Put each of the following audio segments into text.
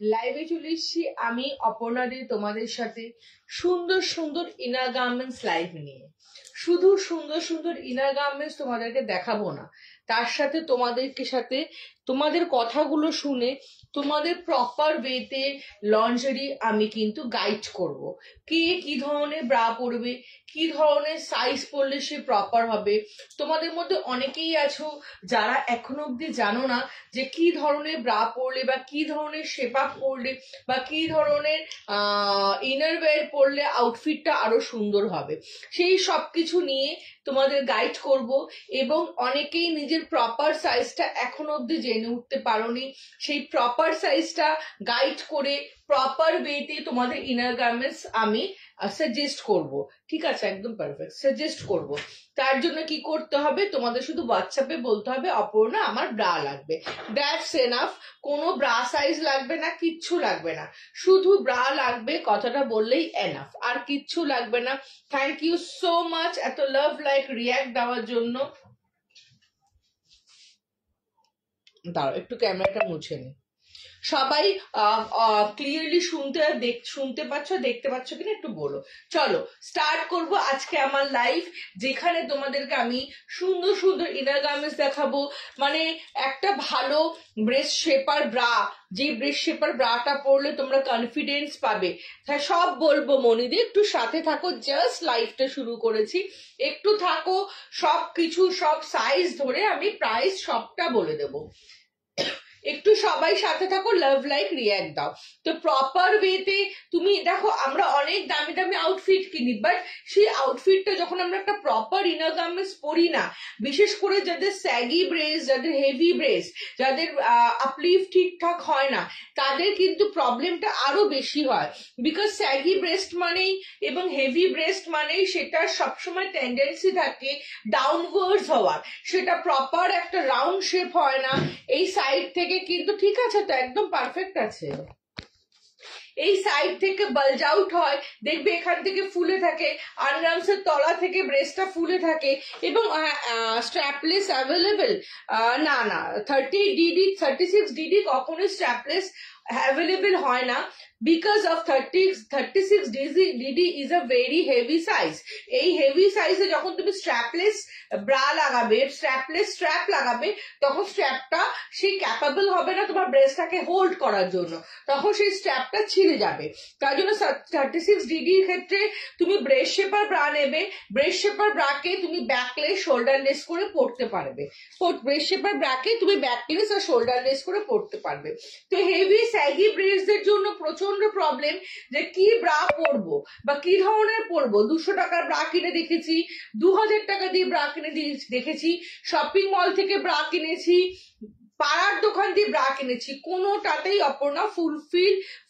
লাইভে চলে এসেছি আমি অপর্ণাদি তোমাদের সাথে সুন্দর সুন্দর ইনার গার্মেন্টস লাইভ নিয়ে। শুধু সুন্দর সুন্দর ইনার গার্মেন্টস তোমাদেরকে দেখাবো না, তার সাথে তোমাদের কথাগুলো শুনে তোমাদের প্রপার ওয়েতে লঞ্জারি আমি কিন্তু গাইড করব। কে কি ধরনের ব্রা পরবে, কি ধরনের সাইজ পরলে সে প্রপার হবে। তোমাদের মধ্যে অনেকেই আছো যারা এখনো অব্দি জানো না যে কি ধরনের ব্রা পরলে বা কি ধরনের শেপ আপ পরলে বা কি ধরনের ইনার ওয়্যার পরলে আউটফিটটা আরো সুন্দর হবে। সেই সব কিছু নিয়ে তোমাদের গাইড করব, এবং অনেকেই নিজের প্রপার সাইজটা এখনো অব্দি জেনে উঠতে পারোনি, সেই প্রপার সাইজটা গাইড করে প্রপার ওয়েতে তোমাদের ইনার গার্মেন্টস আমি সাজেস্ট করব। ঠিক আছে, একদম পারফেক্ট সাজেস্ট করব। তার জন্য কি করতে হবে, তোমাদের শুধু হোয়াটসঅ্যাপে বলতে হবে অপর্ণা আমার ব্রা লাগবে, দ্যাটস এনাফ। কোনো ব্রা সাইজ লাগবে না, কিচ্ছু লাগবে না, শুধু ব্রা লাগবে, কথাটা বললেই এনাফ, আর কিচ্ছু লাগবে না। থ্যাংক ইউ সো মাচ এত লাভ লাইক রিয়াক্ট দেওয়ার জন্য। দাঁড়াও একটু ক্যামেরাটা মুছে নি। সবাই ক্লিয়ারলি শুনতে পাচ্ছ, দেখতে পাচ্ছ কিনা একটু বলো। চলো স্টার্ট করব আজকে আমার লাইভ, যেখানে তোমাদেরকে আমি সুন্দর সুন্দর ইনার গার্মেন্টস দেখাবো। মানে একটা ভালো ব্রেস্ট শেপার ব্রা, যে ব্রেস্ট শেপার ব্রাটা পরলে তোমরা কনফিডেন্স পাবে, হ্যাঁ সব বলবো। মনিদি একটু সাথে থাকো, জাস্ট লাইভটা শুরু করেছি, একটু থাকো। সব কিছু সব সাইজ ধরে আমি প্রাইস সবটা বলে দেবো, একটু সবাই সাথে থাকো, লাভ লাইক রিয়াক্ট দাও। তো প্রপার ওয়েতে তুমি দেখো, আমরা অনেক দামি দামি আউটফিট কিনি, বাট সেই আউটফিটটা যখন আমরা একটা প্রপার ইনার গার্মেন্টস পরি না, বিশেষ করে যাদের স্যাগি ব্রেস্ট, যাদের হেভি ব্রেস্ট, যাদের আপলিফ ঠিকঠাক হয় না, তাদের কিন্তু প্রবলেমটা আরো বেশি হয়। বিকজ স্যাগি ব্রেস্ট মানেই এবং হেভি ব্রেস্ট মানেই সেটা সবসময় টেন্ডেন্সি থাকে ডাউনওয়ার্ডস হওয়ার, সেটা প্রপার একটা রাউন্ড শেপ হয় না। এই সাইড থেকে কিন্তু ঠিক আছে, তো একদম পারফেক্ট আছে, এই সাইড থেকে বালজ আউট হয়, দেখবে এখান থেকে ফুলে থাকে, আনরামসের তলা থেকে ব্রেস্টটা ফুলে থাকে, এবং স্ট্র্যাপলেস অ্যাভেলেবেল না, 36 ডিডি কখনোই স্ট্র্যাপলেস অ্যাভেলেবেল হয় না, because of 36 DD is a very heavy size. এই হেভি সাইজে যখন তুমি স্ট্র্যাপলেস ব্রা লাগাবে, স্ট্র্যাপলেস স্ট্র্যাপ লাগাবে, তখন স্ট্র্যাপটা সেই ক্যাপাবল হবে না তোমার ব্রেস্টটাকে হোল্ড করার জন্য, তখন সেই স্ট্র্যাপটা ছিঁড়ে যাবে। তার জন্য 36 ডিডির ক্ষেত্রে তুমি ব্রেস্ট শেপার ব্রা নেবে, ব্রেস্ট শেপার ব্রাকে তুমি ব্যাকলেস শোল্ডারলেস করে পরতে পারবে, ব্রেস্ট শেপার ব্রাকে তুমি ব্যাকলেস আর শোল্ডারলেস করে পরতে পারবে। তো হেভি স্যাগি ব্রেস্টদের জন্য প্রচন্ড প্রবলেম যে কি ব্রা পরবো বা কি ধরনের পরবো। 200 টাকার ব্রা কিনে দেখেছি, 2000 টাকা দিয়ে ব্রা কিনে দেখেছি, শপিং মল থেকে ব্রা কিনেছি, পাড়ার দোকান দিয়ে ব্রা কিনেছি, কোনোটাতেই অপর্ণা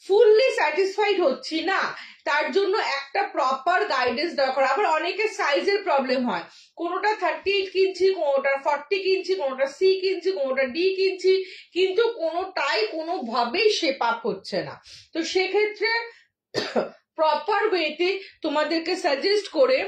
ফুললি স্যাটিসফাইড হচ্ছি না। তার জন্য একটা প্রপার গাইডেন্স দরকার। আবার অনেকের সাইজের প্রবলেম হয়, কোনোটা 38 কিনছি, কোনোটা 40 কিনছি, কোনোটা সি কিনছি, কোনোটা ডি কিনছি, কিন্তু কোনোটাই কোনোভাবেই শেপ আপ হচ্ছে না। তো সেক্ষেত্রে প্রপার ওয়েতে তোমাদেরকে সাজেস্ট করে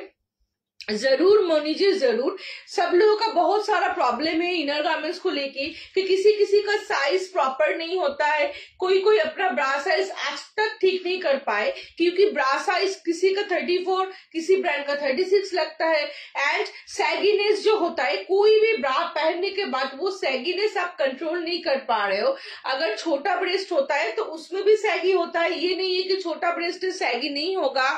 जरूर मोनी जी जरूर। सब लोगों का बहुत सारा प्रॉब्लम है इनर गार्मेंट्स को लेके कि किसी किसी का साइज प्रॉपर नहीं होता है, कोई कोई अपना ब्रा साइज आज तक ठीक नहीं कर पाए, क्योंकि ब्रा साइज किसी का 34, किसी ब्रांड का 36 लगता है। एंड सैगीनेस जो होता है, कोई भी ब्रा पहनने के बाद वो सैगीनेस आप कंट्रोल नहीं कर पा रहे हो। अगर छोटा ब्रेस्ट होता है तो उसमें भी सैगी होता है, ये नहीं है कि छोटा ब्रेस्ट सैगी नहीं होगा।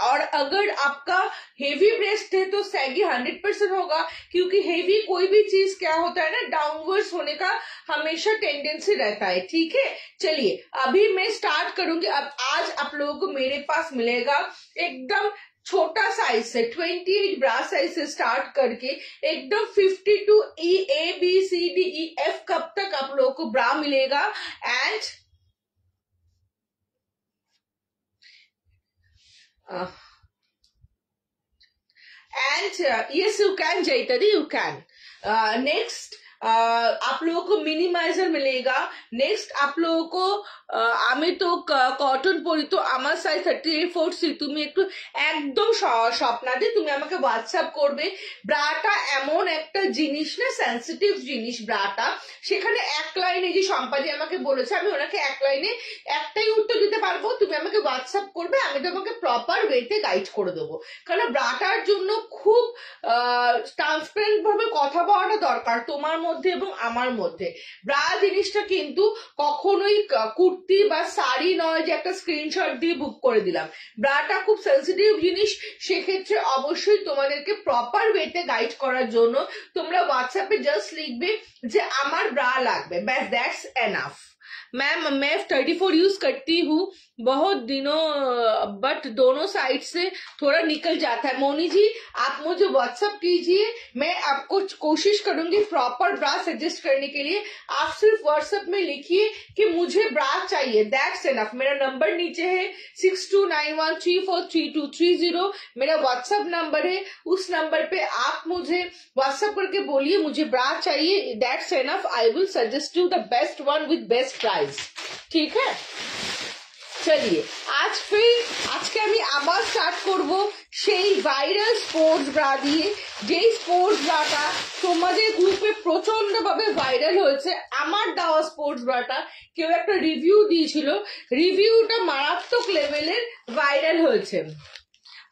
और अगर आपका हेवी ब्रेस्ट है तो सैगी 100% होगा, क्योंकि हेवी कोई भी चीज क्या होता है ना, डाउनवर्ड्स होने का हमेशा टेंडेंसी रहता है। ठीक है, चलिए अभी मैं स्टार्ट करूंगी। अब आज आप लोगों को मेरे पास मिलेगा एकदम छोटा साइज से 28 ब्रा साइज से स्टार्ट करके एकदम 52 ABCDEF कब तक आप लोगों को ब्रा मिलेगा। And yes, you can, Jaitari, you can. Next, आप लोगों को मिनिमाइजर मिलेगा। नेक्स्ट आप लोगों को আমি তো কটন পরি, তো আমার সাইজ 38-40, তুমি একটু একদম স্বপ্নাদি তুমি আমাকে হোয়াটসঅ্যাপ করবে। ব্রাটা এমন একটা জিনিস না, সেন্সিটিভ জিনিস ব্রাটা, সেখানে এক লাইনে যে সম্পাদি আমাকে বলেছে, আমি ওনাকে এক লাইনে একটাই উত্তর দিতে পারবো, তুমি আমাকে হোয়াটসঅ্যাপ করবে, আমি তোমাকে প্রপার ওয়েতে গাইড করে দেবো। কারণ ব্রাটার জন্য খুব ট্রান্সপারেন্ট ভাবে কথা বলাটা দরকার তোমার মধ্যে এবং আমার মধ্যে। ব্রা জিনিসটা কিন্তু কখনোই কুর্তি বা শাড়ি নয় যে একটা স্ক্রিনশট দিয়ে বুক করে দিলাম। ব্রাটা খুব সেন্সিটিভ জিনিস, সেক্ষেত্রে অবশ্যই তোমাদেরকে প্রপার ওয়েতে গাইড করার জন্য তোমরা হোয়াটসঅ্যাপে জাস্ট লিখবে যে আমার ব্রা লাগবে, ব্যাস, দ্যাটস এনাফ। मैम मैं 34 यूज करती हूँ बहुत दिनों, बट दोनों साइड से थोड़ा निकल जाता है। मोनी जी आप मुझे व्हाट्सएप कीजिए, मैं आपको कोशिश करूंगी प्रॉपर ब्रा सजेस्ट करने के लिए। आप सिर्फ व्हाट्सएप में लिखिए कि मुझे ब्रा चाहिए, दैट्स एनफ। मेरा नंबर नीचे है 6291343230, मेरा व्हाट्सएप नंबर है। उस नंबर पे आप मुझे व्हाट्सएप करके बोलिए मुझे ब्रा चाहिए, that's enough. I will suggest you the best one with best price, ठीक है। চলিয়ে আজকে আমি আবার স্টার্ট করব সেই ভাইরাল স্পোর্টস ব্রা দিয়ে, যেই স্পোর্টস ব্রাটা তোমাদের গ্রুপে প্রচন্ড ভাবে ভাইরাল হয়েছে। আমার দেওয়া স্পোর্টস ব্রাটা কেউ একটা রিভিউ দিয়েছিল, রিভিউটা মারাত্মক লেভেলের ভাইরাল হয়েছে।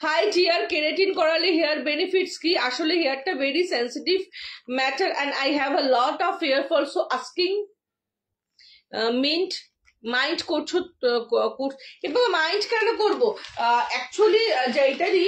হাই ডিয়ার, কেরাটিন করালে হেয়ার বেনিফিটস কি? আসলে হেয়ারটা very sensitive matter and I have a lot of hair fall, so asking mind করছো, এবং মাইন্ড কেন করবো? অ্যাকচুয়ালি যেটারই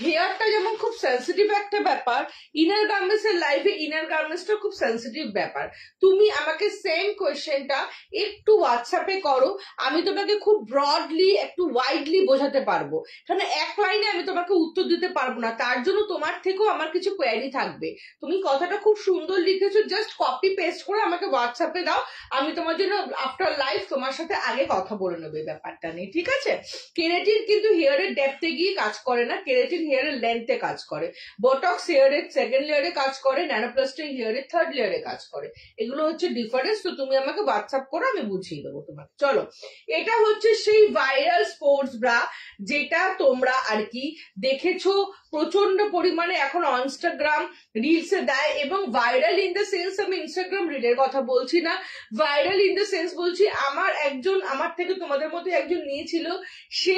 হেয়ারটা যেমন খুব সেন্সিটিভ একটা ব্যাপার, ইনার গার্মেন্টস এর লাইফে ইনার গার্মেন্টসটা খুব সেন্সিটিভ ব্যাপার। তুমি আমাকে সেম কোয়েশ্চেনটা একটু হোয়াটসঅ্যাপে করো, আমি তোমাকে খুব ব্রডলি একটু ওয়াইডলি বোঝাতে পারবো, কারণ এক লাইনে আমি তোমাকে উত্তর দিতে পারবো না, তার জন্য তোমার থেকেও আমার কিছু কোয়ারি থাকবে। তুমি কথাটা খুব সুন্দর লিখেছো, জাস্ট কপি পেস্ট করে আমাকে হোয়াটসঅ্যাপে দাও, আমি তোমার জন্য আফটার লাইফ তোমার সাথে আগে কথা বলে নেবে ব্যাপারটা নিয়ে, ঠিক আছে। কেরাটিন কিন্তু হেয়ারের ডেপথে গিয়ে কাজ করে না, কেরাটিন হেয়ারের লেন্থে কাজ করে, বোটক্স হেয়ারের সেকেন্ড লেয়ারে কাজ করে, ন্যানোপ্লাস্টিক হেয়ারের থার্ড লেয়ারে কাজ করে, এগুলো হচ্ছে ডিফারেন্স। তো তুমি আমাকে হোয়াটসঅ্যাপ করো, আমি বুঝিয়ে দেবো তোমাকে। চলো, এটা হচ্ছে সেই ভাইরাল স্পোর্টস ব্রা যেটা তোমরা আর কি দেখেছো প্রচন্ড পরিমাণে এখন ইনস্টাগ্রাম রিলসে দেয়, এবং ভাইরাল ইন দ্য সেন্স, আমি ইনস্টাগ্রাম রিলের কথা বলছি না, ভাইরাল ইন দ্য সেন্স বলছি আমার থেকে তোমাদের মধ্যে একজন নিয়েছিল, সে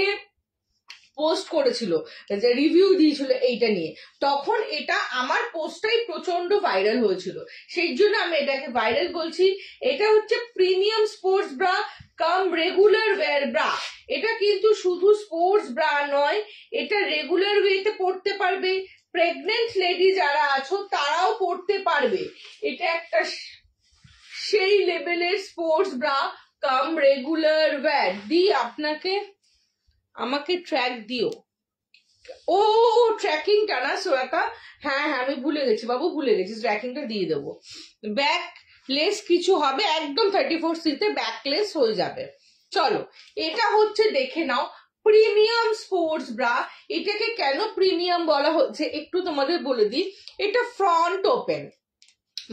পোস্ট করেছিল, যে রিভিউ দিয়েছিল এইটা নিয়ে, তখন এটা আমার পোস্টটাই প্রচন্ড ভাইরাল হয়েছিল, সেই জন্য আমি এটাকে ভাইরাল বলছি। এটা হচ্ছে প্রিমিয়াম স্পোর্টস ব্রা কাম রেগুলার ওয়্যার ব্রা। এটা কিন্তু শুধু স্পোর্টস ব্রা নয়, এটা রেগুলার ওয়েতে পড়তে পারবে, প্রেগনেন্ট লেডি যারা আছো তারাও পড়তে পারবে। এটা একটা সেই লেভেলের স্পোর্টস ব্রা কাম রেগুলার ওয়্যার। দি আপনাকে আমাকে ট্র্যাক দিও, ও ট্র্যাকিংটা না সোয়াকা, হ্যাঁ আমি ভুলে গেছি বাবু, ভুলে গেছি, ট্র্যাকিংটা দিয়ে দেবো। ব্যাক লেস কিছু হবে, একদম 34C তে ব্যাকলেস হয়ে যাবে। চলো, এটা হচ্ছে দেখে নাও প্রিমিয়াম স্পোর্টস ব্রা। এটাকে কেন প্রিমিয়াম বলা হচ্ছে একটু তোমাদের বলে দিই। এটা ফ্রন্ট ওপেন,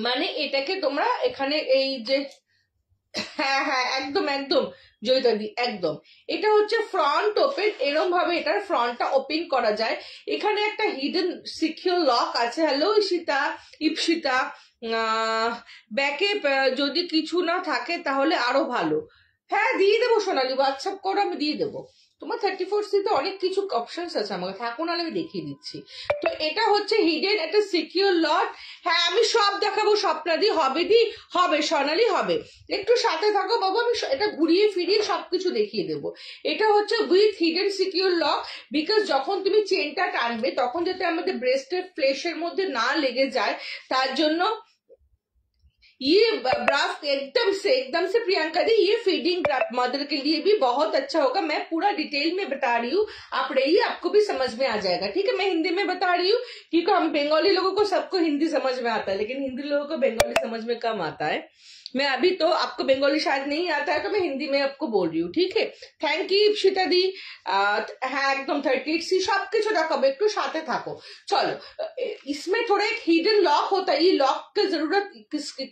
মানে এটাকে তোমরা এখানে এই যে, হ্যাঁ একদম জয়িতাদি একদম, এটা হচ্ছে ফ্রন্ট ওপেন, এরকম ভাবে এটার ফ্রন্টটা ওপেন করা যায়। এখানে একটা হিডেন সিকিউর লক আছে। হ্যালো ইপসিতা, ব্যাকে যদি কিছু না থাকে তাহলে আরো ভালো। হ্যাঁ দিয়ে দেবো সোনালি, হোয়াটসঅ্যাপ করো, আমি দিয়ে দেবো। তোমার 34C তে অনেক কিছু অপশনস আছে, আমাকে থাকো না আমি দেখিয়ে দিচ্ছি। তো এটা হচ্ছে হিডেন, একটা সিকিউর লক। হ্যাঁ আমি সব দেখাবো, স্বপ্নাদি হবে সোনালি হবে, একটু সাথে থাকো বাবু, আমি এটা ঘুরিয়ে ফিরিয়ে সবকিছু দেখিয়ে দেবো। এটা হচ্ছে with hidden secure lock, because যখন তুমি চেনটা টানবে তখন যাতে আমাদের ব্রেস্টের ফ্লেশের মধ্যে না লেগে যায়, তার জন্য ये ब्रा एकदम से प्रियंका दी, ये फीडिंग मदर के लिए भी बहुत अच्छा होगा। मैं पूरा डिटेल में बता रही हूँ, आप रहिए, आपको भी समझ में आ जाएगा, ठीक है। मैं हिंदी में बता रही हूँ क्योंकि हम बंगाली लोगों को सबको हिंदी समझ में आता है, लेकिन हिंदी लोगों को बंगाली समझ में कम आता है। मैं अभी तो आपको बंगाली शायद नहीं आता है तो मैं हिंदी में आपको बोल रही हूँ, ठीक है। थैंक यू इप्सिता दी। হ্যাঁ একদম 38C সবকিছু দেখাবো, একটু সাথে থাকো। चलो इसमें थोड़ा एक हिडन लॉक होता है। ये लॉक की जरूरत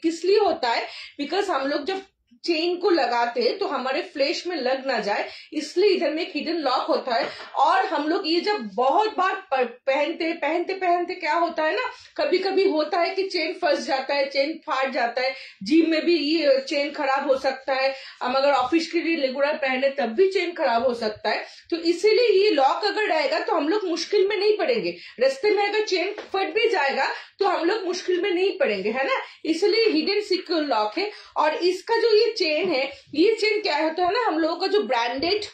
किस लिए होता है, बिकॉज हम लोग जब चेन को लगाते हैं तो हमारे फ्लैश में लग ना जाए, इसलिए इधर में एक हिडन लॉक होता है। और हम लोग ये जब बहुत बार पहनते पहनते पहनते क्या होता है ना, कभी कभी होता है कि चेन फंस जाता है, चेन फाट जाता है। जिम में भी ये चेन खराब हो सकता है, हम अगर ऑफिस के लिए रेगुलर पहने तब भी चेन खराब हो सकता है। तो इसीलिए ये लॉक अगर रहेगा तो हम लोग मुश्किल में नहीं पड़ेंगे। रास्ते में अगर चेन फट भी जाएगा तो हम लोग मुश्किल में नहीं पड़ेंगे, है ना। इसलिए हिडन सिक्योर लॉक है। और इसका जो ये चेन है, ये चेन क्या होता है ना, हम लोगों का जो ब्रांडेड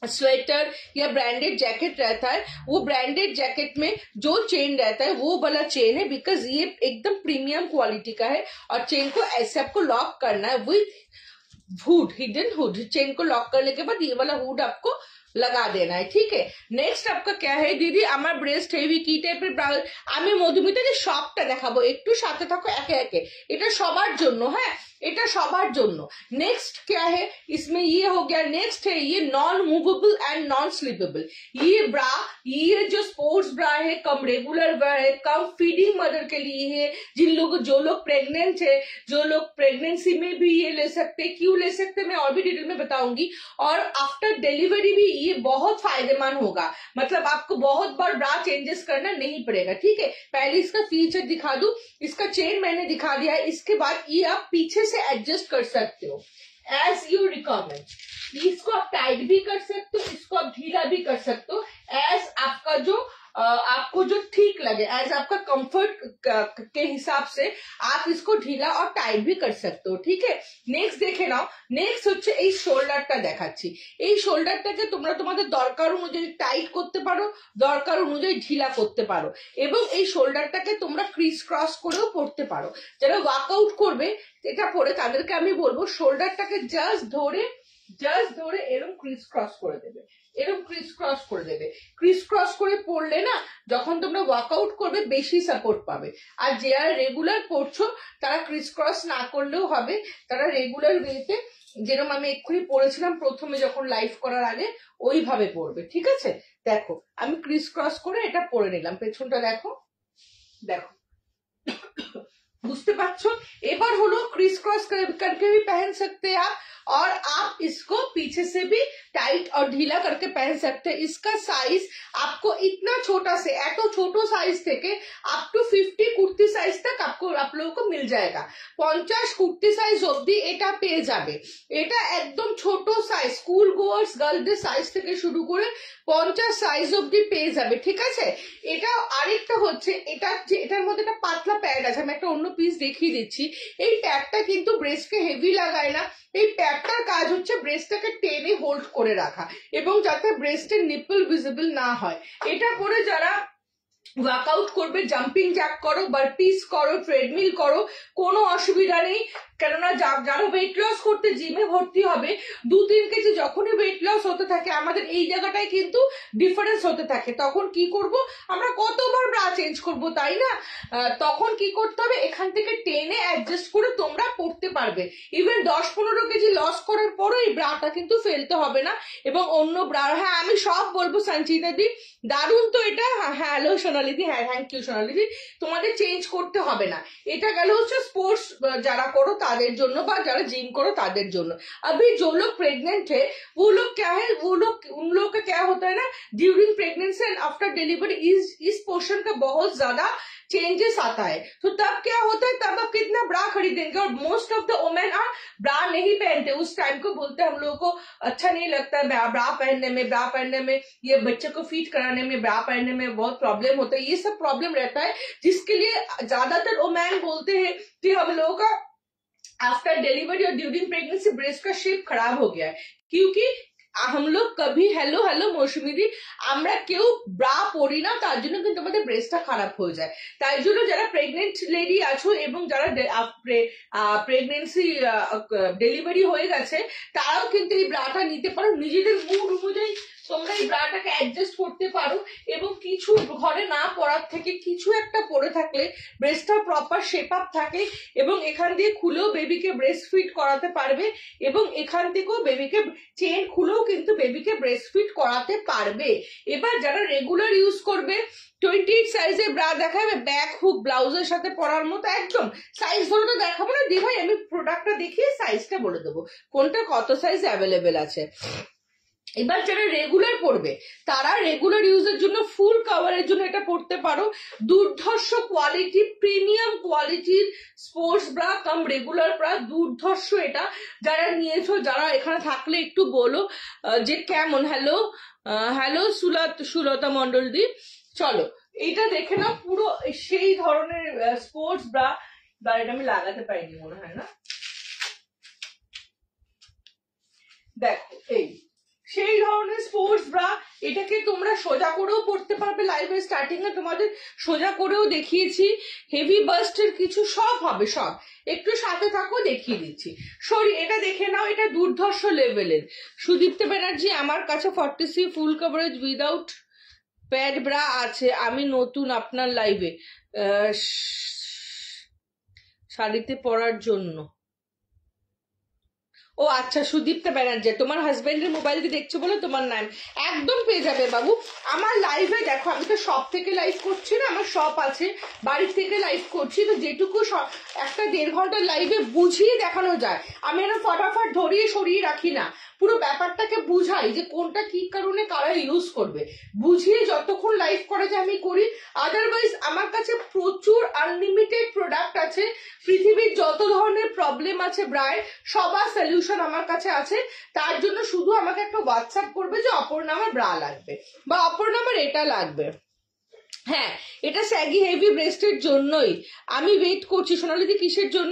स्वेटर या ब्रांडेड जैकेट रहता है, वो ब्रांडेड जैकेट में जो चेन रहता है वो वाला चेन है, बिकॉज ये एकदम प्रीमियम क्वालिटी का है। और चेन को ऐसे आपको लॉक करना है with hood, hidden hood. Chain को लॉक करने के बाद ये वाला हुड आपको लगा देना है, ठीक है। नेक्स्ट आपका क्या है दीदी, আমার ব্রেস্ট হেভি কি টাইপের ব্রাউজ। আমি মধুমিতা যে সবটা দেখাবো, একটু সাথে থাকো একে একে, এটা সবার জন্য, হ্যাঁ এটা সবার জন্য। नेक्स्ट क्या है इसमें, ये हो गया। नेक्स्ट है ये नॉन मूवेबल एंड नॉन स्लीपेबल। ये ब्रा, ये जो स्पोर्ट्स ब्रा है, कम रेगुलर ब्रा है, कम फीडिंग मदर के लिए है। जिन लोग, जो लोग प्रेग्नेंट है, जो लोग प्रेगनेंसी में भी ये ले सकते, क्यों ले सकते मैं और भी डिटेल में बताऊंगी। और आफ्टर डिलीवरी भी ये बहुत फायदेमंद होगा, मतलब आपको बहुत बार ब्रा चेंजेस करना नहीं पड़ेगा, ठीक है। पहले इसका फीचर दिखा दूं, इसका चेन मैंने दिखा दिया है। इसके बाद ये आप पीछे से एडजस्ट कर सकते हो एज यू रिक्वायरमेंट। इसको आप टाइट भी कर सकते हो, इसको आप ढीला भी कर सकते हो, एज आपका जो आपको जो ठीक लगे, एज आपका कंफर्ट के हिसाब से आप इसको ढीला और टाइट भी कर सकते हो, ठीक है। नेक्स्ट देखे नाও, नेक्स्ट হচ্ছে এই শোল্ডারটা দেখাচ্ছি। এই শোল্ডারটাকে তোমরা তোমাদের দরকার অনুযায়ী টাইট করতে পারো, দরকার অনুযায়ী ঢিলা করতে পারো, এবং এই শোল্ডারটাকে তোমরা ক্রিস ক্রস করেও পরতে পারো। যারা ওয়ার্কআউট করবে এটা পরে তাদেরকে আমি বলবো শোল্ডারটাকে জাস্ট ধরে এরকম ক্রিস ক্রস করে দেবে, এরকম ক্রিস ক্রস করে দেবে। ক্রিস ক্রস করে পড়লে না যখন তোমরা ওয়ার্কআউট করবে বেশি সাপোর্ট পাবে। আর যারা রেগুলার পড়ছো তারা ক্রিস ক্রস না করলেও হবে, তারা রেগুলার ওয়েতে যেরকম আমি এক্ষুনি পড়েছিলাম প্রথমে যখন লাইভ করার আগে ওইভাবে পড়বে, ঠিক আছে। দেখো আমি ক্রিস ক্রস করে এটা পরে নিলাম, পেছনটা দেখো, দেখো বুঝতে পারছো। এবার হলো क्रिस क्रॉस करके भी पहन सकते हैं आप, और आप इसको पीछे से भी टाइट और ढीला करके पहन सकते हैं। इसका साइज आपको इतना छोटा से एतो छोटो साइज থেকে अप टू 50 কুর্তি সাইজ तक आपको आप लोगों को मिल जाएगा। 50 কুর্তি সাইজ অবধি এটা পেয়ে যাবে। এটা একদম ছোট সাইজ, স্কুল গোয়ার্স গার্লদের সাইজ থেকে শুরু করে 50 সাইজ অবধি পেয়ে যাবে, ঠিক আছে। এটা আরেকটা হচ্ছে এটার মধ্যে একটা পাতলা প্যাড আছে, আমি একটা অন্য পিস দেখিয়ে দিচ্ছি। এই প্যাডটা কিন্তু ব্রেস্টকে হেভি লাগায় না, এই প্যাডটার কাজ হচ্ছে ব্রেস্টটাকে টেনে হোল্ড করে রাখা এবং যাতে ব্রেস্টের নিপল ভিজিবল না হয়। এটা পরে যারা ওয়ার্কআউট করবে, জাম্পিং জ্যাক করো, বারপিস করো, ট্রেডমিল করো, কোনো অসুবিধা নেই। কেননা যারা ওয়েট লস করতে জিমে ভর্তি হবে 2-3 কেজি যখনই ওয়েট লস হতে থাকে আমাদের এই জায়গাটায় কিন্তু ডিফারেন্স হতে থাকে, তখন কি করব আমরা কতবার ব্রা চেঞ্জ করব, তাই না। তখন কি করতে হবে, এখান থেকে টেনে অ্যাডজাস্ট করে তোমরা পড়তে পারবে। ইভেন 10-15 কেজি লস করার পরও এই ব্রাটা কিন্তু ফেলতে হবে না এবং অন্য ব্রা, হ্যাঁ আমি সব বলবো সঞ্চিতা দি, দারুণ তো এটা। হ্যাঁ হ্যালো সোনালি দি, হ্যাঁ থ্যাংক ইউ সোনালি দি। তোমাদের চেঞ্জ করতে হবে না, এটা গেল হচ্ছে স্পোর্টস যারা করো তাদের জন্য বা যারা জিम करो ताদের জন্য। अभी जो लोग प्रेग्नेंट है वो लोग क्या है, वो लोग उन लोगों का क्या होता है ना, during pregnancy and after delivery इस पोर्शन का बहुत ज्यादा चेंजेस आता है। तो तब क्या होता है, तब आप कितना ब्रा खरीदेंगे, और most of the women are bra नहीं पहनते उस टाइम को, बोलते हम लोगों को अच्छा नहीं लगता है ब्रा पहनने में, ये बच्चे को फीड कराने में, ब्रा पहनने में बहुत प्रॉब्लम होता है, ये सब प्रॉब्लम रहता है। जिसके लिए ज्यादातर वुमेन बोलते हैं कि हम लोगों का आफ्टर डिलीवरी और ड्यूरिंग प्रेगनेंसी ब्रेस्ट का शेप खराब हो गया है, क्योंकि हम लोग कभी हेलो मौसुमी दी আমরা কেউ ব্রা পরি না, তার জন্য কিন্তু আমাদের ব্রেস্টটা খারাপ হয়ে যায়। তাই জন্য যারা প্রেগনেন্ট লেডি আছো এবং যারা প্রেগনেন্সি ডেলিভারি হয়ে গেছে তারাও কিন্তু এই ব্রাটা নিতে পারো, নিজেদের মুড অনুযায়ী তোমরা এই ব্রাটাকে অ্যাডজাস্ট করতে পারো এবং কিছু ঘরে না পরার থেকে কিছু একটা পরে থাকলে ব্রেস্টটা প্রপার শেপ আপ থাকে এবং এখান দিয়ে খুলেও বেবিকে ব্রেস্ট ফিড করাতে পারবে এবং এখান থেকেও বেবিকে চেন খুলেও কিন্তু বেবিকে ব্রেস্ট ফিড করাতে পারবে। এবার যারা রেগুলার ইউজ করবে 28 সাইজের ব্রা দেখাবে, ব্যাক হুক ব্লাউজের সাথে পরার মতো, একদম সাইজ ধরে তো দেখাবো না দি ভাই, আমি প্রোডাক্টটা দেখিয়ে সাইজটা বলে দেবো কোনটা কত সাইজ অ্যাভেলেবেল আছে। এবার যারা রেগুলার পড়বে তারা রেগুলার ইউজের জন্য ফুল কাভারের জন্য এটা পড়তে পারো। দুর্ধর্ষ কোয়ালিটি, প্রিমিয়াম কোয়ালিটির স্পোর্টস ব্রা কাম রেগুলার ব্রা, দুর্ধর্ষ এটা। যারা নিয়েছো, যারা এখানে থাকলে একটু বলো যে কেমন। হ্যালো হ্যালো সুলতা মন্ডল দি, চলো এটা দেখে না, পুরো সেই ধরনের স্পোর্টস ব্রা। এটা আমি লাগাতে পারিনি মনে হয় না, দেখো এই সেই ধরনের স্পোর্টস ব্রা। এটাকে তোমরা সোজা করেও পড়তে পারবে, লাইভে স্টার্টিং এ তোমাদের সোজা করেও দেখিয়েছি। হেভি বাস্টের কিছু সব হবে, সব একটু সাথে থাকো দেখিয়ে দিচ্ছি। সরি এটা দেখে নাও, এটা দুর্ধর্ষ লেভেলের। সুদীপ্তা ব্যানার্জি, আমার কাছে 40C ফুল কভারেজ উইদাউট প্যাড ব্রা আছে, আমি নতুন আপনার লাইভে শাড়িতে পরার জন্য। ও আচ্ছা সুদীপ্তা ব্যানার্জি, তোমার হাজবেন্ডের মোবাইল দিয়ে দেখছো বলে তোমার নাম একদম পেয়ে যাবে বাবু। আমার লাইভে দেখো, আমি তো সব থেকে লাইভ করছি না, আমার শপ আছে, বাড়ির থেকে লাইভ করছি, তো যেটুকু একটা 1.5 ঘন্টার লাইভে বুঝিয়ে দেখানো যায়, আমি এরকম ফটাফট ধরিয়ে সরিয়ে রাখি না, পুরো ব্যাপারটাকে বুঝাই যে কোনটা কি কারণে কারা ইউজ করবে, বুঝিয়ে যতক্ষণ লাইভ করা যায় আমি করি। আদারওয়াইজ আমার কাছে প্রচুর আনলিমিটেড প্রোডাক্ট আছে, পৃথিবীর যত ধরনের প্রবলেম আছে ব্রায়ের সবার সলিউশন আমার কাছে আছে। তার জন্য শুধু আমাকে একটা হোয়াটসঅ্যাপ করবে যে অপর্ণা আমার ব্রা লাগবে বা অপর্ণা আমার এটা লাগবে। হ্যাঁ, এটা স্যাগি হেভি ব্রেস্টের জন্যই আমি ওয়েট করছি। সোনালিদি কিসের জন্য?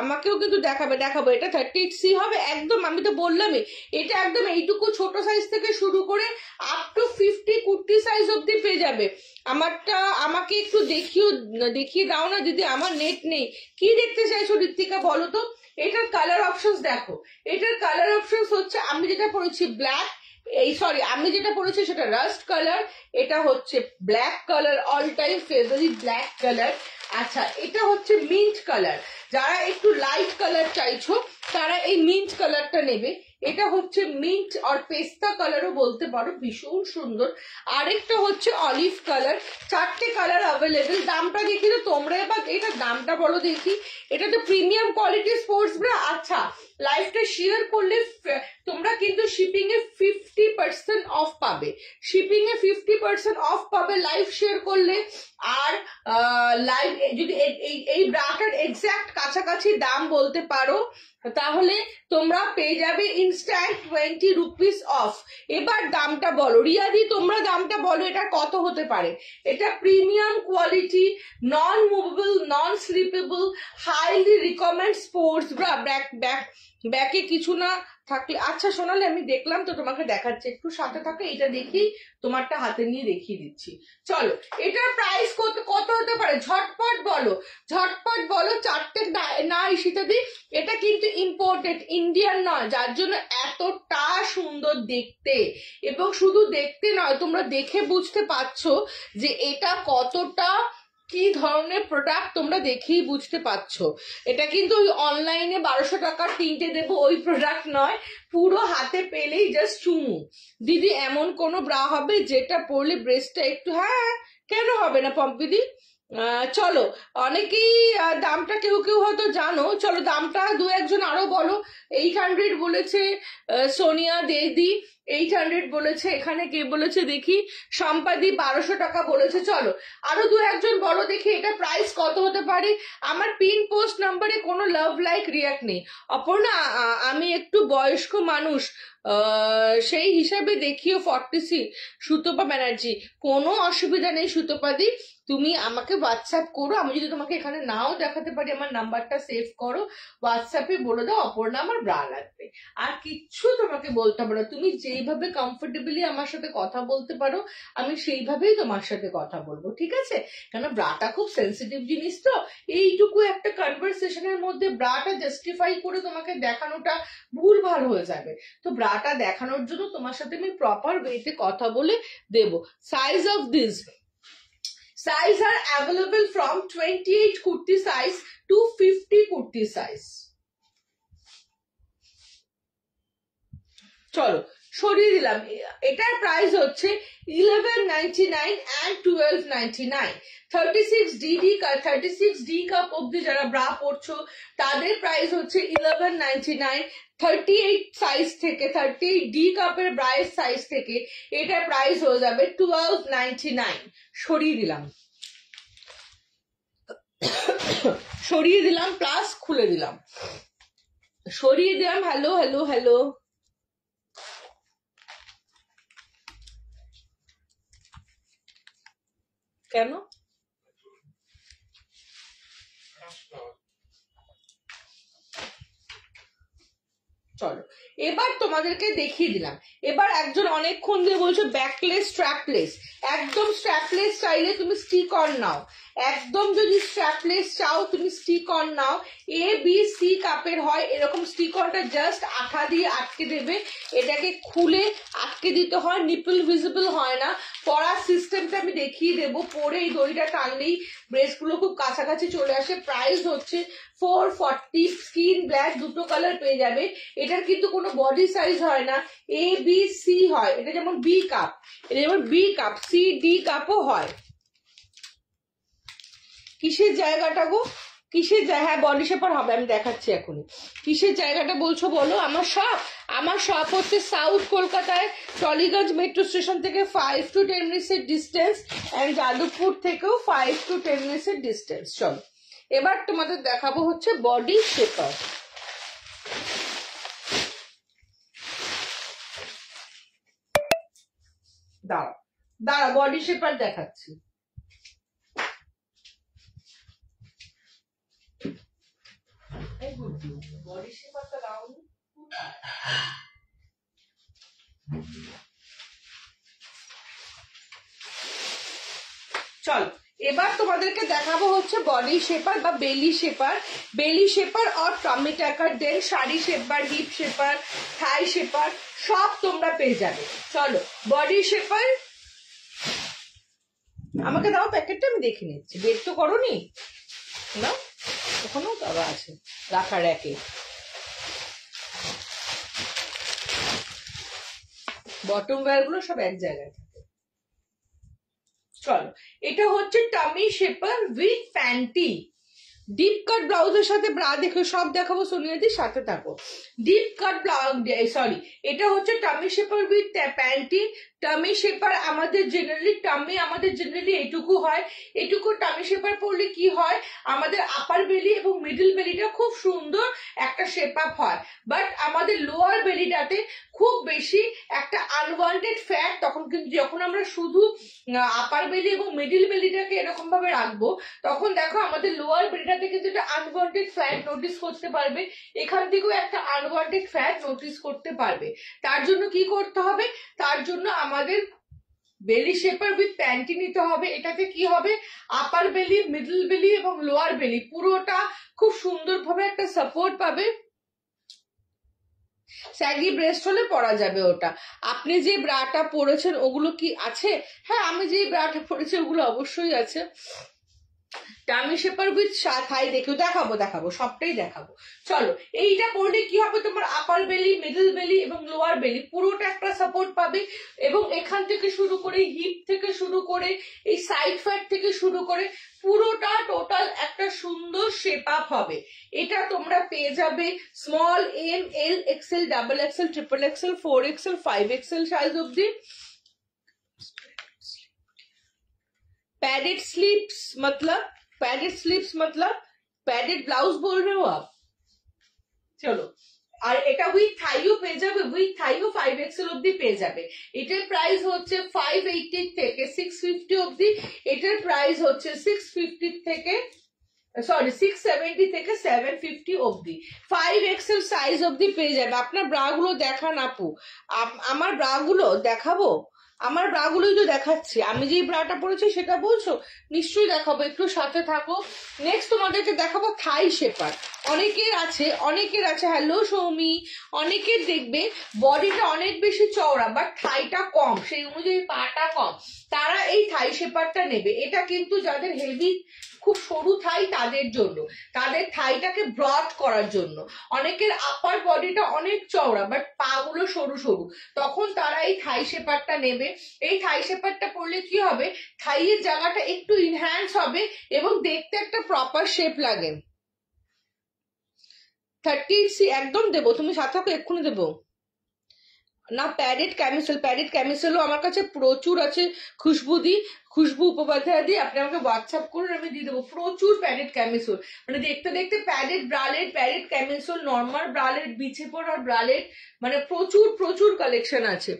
আমাকেও কিন্তু দেখাবো। এটা 38C হবে একদম, আমি তো বললামই, এটা একদম এইটুকু ছোট সাইজ থেকে শুরু করে আপ টু 50 কুর্তি সাইজ অব্দি পেয়ে যাবে। আমারটা আমাকে একটু দেখিয়ে দাও না দিদি, আমার নেট নেই। কি দেখতে চাইছো ঋত্বিকা বলো তো? এটার কালার অপশনস দেখো, এটার কালার অপশনস হচ্ছে আমি যেটা পরেছি ব্ল্যাক, আমি যেটা পরেছি সেটা রাস্ট কালার, এটা হচ্ছে black colour, all time favourite black colour. আচ্ছা, এটা হচ্ছে মিন্ট কালার, যারা একটু লাইট কালার চাইছো তারা এই মিন্ট কালারটা নেবে। এটা হচ্ছে মিন্ট আর পেস্তা কালারও বলতে পারো, ভীষণ সুন্দর। আরেকটা হচ্ছে অলিভ কালার। 4টে কালার অ্যাভেলেবেল। দামটা দেখি তো তোমরা, এবার এটা দামটা বলো দেখি। এটা তো প্রিমিয়াম কোয়ালিটি স্পোর্টস ব্রা। আচ্ছা, লাইভটা শেয়ার করলে তোমরা কিন্তু শিপিং এ 50% অফ পাবে, শিপিং এ 50% অফ পাবে লাইভ শেয়ার করলে। আর লাইভ যদি এই ব্রাটার এক্সাক্ট কাছাকাছি দাম বলতে পারো তাহলে তোমরা পেয়ে যাবে ইনস্ট্যান্ট 20 রুপিস অফ। এবার দামটা বলো রিয়াদি, তোমরা দামটা বলো এটা কত হতে পারে। এটা প্রিমিয়াম কোয়ালিটি, নন মুভেবল, নন স্লিপেবল, হাইলি রিকমেন্ড স্পোর্টস ব্রা। ব্যাকে কিছু না থাকলে, আচ্ছা সোনালি আমি দেখলাম তো, তোমাকে দেখাচ্ছি, একটু সাথে থাকে, এটা দেখি তোমারটা হাতে নিয়ে দেখিয়ে দিচ্ছি। চলো, এটার প্রাইস কত হতে পারে ঝটপট বলো, ঝটপট বলো। 4টে না ইশিতাদি, এটা কিন্তু ইম্পোর্টেড, ইন্ডিয়ান নয়, যার জন্য এতটা সুন্দর দেখতে। এবং শুধু দেখতে নয়, তোমরা দেখে বুঝতে পারছো যে এটা কতটা কি ধরনের প্রোডাক্ট, তোমরা দেখেই বুঝতে পারছো। এটা কিন্তু ওই অনলাইনে 1200 টাকার 3টে দেবো ওই প্রোডাক্ট নয়, পুরো হাতে পেলেই জাস্ট চুমু। দিদি এমন কোনো ব্রা হবে যেটা পরলে ব্রেস্টটা একটু, হ্যাঁ কেন হবে না পম্পিদি। চলো, অনেকেই দামটা কেউ হয়তো জানো, চলো দামটা 2-1 আরো বলো। 800 বলেছে সোনিয়া দেদি, 800 বলেছে, এখানে কে বলেছে দেখি, সম্পাদি 1200 টাকা বলেছে। চলো আরো 2-1 বলো দেখি এটা প্রাইস কত হতে পারে। আমার পিন পোস্ট নাম্বারে কোনো লাভ লাইক রিয়াক্ট নেই অপর্ণা, আমি একটু বয়স্ক মানুষ সেই হিসাবে দেখিও 40C। সুতপা ব্যানার্জি, কোনো অসুবিধা নেই সুতপাদি, তুমি আমাকে হোয়াটসঅ্যাপ করো, আমি যদি তোমাকে এখানে নাও দেখাতে পারি আমার নাম্বারটা সেভ করো, হোয়াটসঅ্যাপে বলে দাও অপর্ণা আমার ব্রা লাগবে। আর কিচ্ছু তোমাকে বলতে হবে না, তুমি যেইভাবে কমফোর্টেবলি আমার সাথে কথা বলতে পারো আমি সেইভাবেই তোমার সাথে কথা বলবো, ঠিক আছে? কেন ব্রাটা খুব সেন্সিটিভ জিনিস, তো এইটুকু একটা কনভারসেশনের মধ্যে ব্রাটা জাস্টিফাই করে তোমাকে দেখানোটা ভুল ভাল হয়ে যাবে। তো ব্রা ব্রাটা দেখানোর জন্য তোমার সাথে আমি প্রপার ওয়েতে কথা বলে দেব। Size of this size are available from 28 kurti size to 50 kurti size. চলো সরিয়ে দিলাম। এটার প্রাইস হচ্ছে 1199 and 1299। 36D কাপ অব্দি যারা ব্রা পরছো তাদের প্রাইস হচ্ছে 1199। 38 সাইজ থেকে 38D কাপের ব্রায়ের সাইজ থেকে এটার প্রাইস হয়ে যাবে 1299। সরিয়ে দিলাম, সরিয়ে দিলাম প্লাস খুলে দিলাম, সরিয়ে দিলাম। হ্যালো হ্যালো হ্যালো, কেন? চলো এবার তোমাদেরকে দেখিয়ে দিলাম। এবার একজন অনেকক্ষণ দিয়ে বলছো ব্যাকলেস স্ট্র্যাপলেস, একদম স্ট্র্যাপলেস চাইলে তুমি স্টিক অন নাও, একদম যদি স্ট্র্যাপলেস চাও তুমি স্টিক অন নাও। এ বি সি কাপের হয়, এরকম স্টিক অনটা জাস্ট আঠা দিয়ে আটকে দেবে, এটাকে খুলে আটকে দিতে হয়, নিপল ভিজিবল হয় না। পরার সিস্টেমটা আমি দেখিয়ে দেবো, পরে এই দড়িটা টানলেই ব্রেস্টগুলো খুব কাছাকাছি চলে আসে। প্রাইস হচ্ছে 440। স্কিন ব্ল্যাক দুটো কালার পেয়ে যাবে। এটার কিন্তু কোনো বডি সাইজ হয় না, এ বি সি হয়। এটা যেমন বি কাপ, এটা যেমন বি কাপ, সি ডি কাপও হয়। কিসের জায়গাটা গো, কিসের জায়গা? হ্যাঁ বডি শেপার হবে, আমি দেখাচ্ছি এখনই। কিসের জায়গাটা বলছো বলো? আমার শপ হচ্ছে সাউথ কলকাতায় টলিগঞ্জ মেট্রো স্টেশন থেকে 5 to 10 minutes এর ডিস্টেন্স, এন্ড যাদবপুর থেকেও 5 to 10 minutes এর ডিস্টেন্স। চলো এবার তোমাদের দেখাবো হচ্ছে বডি শেপার। দাঁড়া দাঁড়া, বডি শেপার দেখাচ্ছি। বডি শেপারটা দাও। চল এবার তোমাদেরকে দেখাবো হচ্ছে বডি শেপার বা বেলি শেপার। বেলি শেপার আর টমি টাকার, দেন শাড়ি শেপার, হিপ শেপার, থাই শেপার সব তোমরা পেয়ে যাবে। চলো বডি শেপার আমাকে দাও প্যাকেটটা, আমি দেখে নিচ্ছি। বের তো করোনি না, ওখানেও তারা আছে রাখার একে। বটম ওয়্যার গুলো সব এক জায়গায় থাকে। চলো এটা হচ্ছে tummy shaper with panty. Deep cut ব্লাউজের সাথে ব্রা দেখো, সব দেখাবো সোনিয়াদির সাথে থাকো। ডিপ কাট ব্লাউজ, সরি এটা হচ্ছে tummy shaper with panty. Tummy shaper আমাদের জেনারেলি এটুকু হয়। এটুকু টামি শেপার পরলে কি হয়, আমাদের আপার বেলি এবং মিডল বেলিটা খুব সুন্দর একটা শেপ আপ হয়। বাট আমাদের লোয়ার বেলিটাতে খুব বেশি একটা আনওয়ান্টেড ফ্যাট, তখন কিন্তু যখন আমরা শুধু আপার বেলি এবং মিডল বেলিটাকে এরকম ভাবে রাখবো, তখন দেখো আমাদের লোয়ার বেলিটাতে কিন্তু একটা আনওয়ান্টেড ফ্যাট নোটিস করতে পারবে, এখান থেকেও একটা আনওয়ান্টেড ফ্যাট নোটিস করতে পারবে। তার জন্য কি করতে হবে, তার জন্য আমাদের বেলি শেপার উইথ প্যান্টি নিতে হবে। এটাতে কি হবে, আপার বেলি, মিডল বেলি এবং লোয়ার বেলি পুরোটা খুব সুন্দরভাবে একটা সাপোর্ট পাবে। স্যাগি ব্রেস্ট হলে পরা যাবে ওটা। আপনি যে ব্রাটা পরেছেন ওগুলো কি আছে? হ্যাঁ আমি যে ব্রাটা পরেছি ওগুলো অবশ্যই আছে। টামি শেপার উইথ থাই দেখাবো সবটাই দেখাবো। চলো এইটা পরলে কি হবে, তোমার আপার বেলি, মিডল বেলি এবং লোয়ার বেলি পুরোটা একটা সাপোর্ট পাবে, এবং এখান থেকে শুরু করে হিপ থেকে শুরু করে এই সাইড ফ্যাট থেকে শুরু করে পুরোটা টোটাল একটা সুন্দর শেপ আপ হবে। এটা তোমরা পেয়ে যাবে small, M, L, XL, double XL, triple XL, 4XL, 5XL size অব্দি। पैडेड स्लीव्स मतलब पैडेड ब्लाउज बोल रहे हो आप? चलो আর এটা উইথ থাইও পেয়ে যাবে, উইথ থাইও 5XL অব্দি পেয়ে যাবে। এটার প্রাইস হচ্ছে 580 থেকে 650 অব্দি। এটার প্রাইস হচ্ছে 670 থেকে 750 অব্দি। 5XL সাইজ অব্দি পেয়ে যাবে। আপনার ব্রা গুলো দেখান আপু, আমার ব্রা গুলো দেখাবো। আমার ব্রাগুলোই তো দেখাচ্ছি, আমি যেই ব্রাটা পরেছি সেটা বলছো, নিশ্চয়ই দেখাবো, একটু সাথে থাকো। নেক্সট তোমাদেরকে দেখাবো থাই শেপার। অনেকের আছে, হ্যালো সৌমি, অনেকের দেখবে বডিটা অনেক বেশি চওড়া বাট থাইটা কম, সেই অনুযায়ী পাটা কম, তারা এই থাই শেপারটা নেবে। এটা কিন্তু যাদের হেভি খুব সরু থাই তাদের জন্য, তাদের থাইটাকে ব্রড করার জন্য। অনেকের আপার বডিটা অনেক চওড়া বাট পা গুলো সরু সরু, তখন তারা এই থাই শেপারটা নেবে। এই থাই শেপারটা পরলে কি হবে, থাইয়ের জায়গাটা একটু ইনহ্যান্স হবে এবং দেখতে একটা প্রপার শেপ লাগে। 30 একদম দেবো, তুমি সাথে এক্ষুনি দেবো না। প্যাডেড ক্যামিসেলও আমার কাছে প্রচুর আছে। খুশবু উপাধ্যায় দি, আপনি আমাকে হোয়াটসঅ্যাপ করুন, আমি দিয়ে দেবো প্রচুর প্যাডেড ক্যামিসেল। মানে দেখতে দেখতে padded bralette, padded camisole, normal bralette, বিছে পড়ার ব্রালেট, মানে প্রচুর প্রচুর কালেকশন আছে।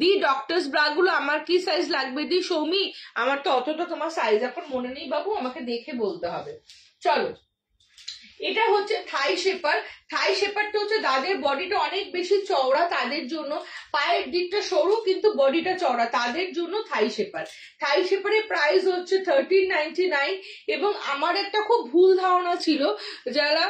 দি ডক্টরস ব্রা গুলো আমার কি সাইজ লাগবে দি সৌমি? আমার তো অতটা তোমার সাইজ এখন মনে নেই বাবু, আমাকে দেখে বলতে হবে। চলো, এটা হচ্ছে থাই শেপারটা হচ্ছে যাদের বডিটা অনেক বেশি চওড়া তাদের জন্য, পায়ের দিকটা সরু কিন্তু বডিটা চওড়া তাদের জন্য থাই শেপারের প্রাইস হচ্ছে 1399। এবং আমার একটা খুব ভুল ধারণা ছিল, যারা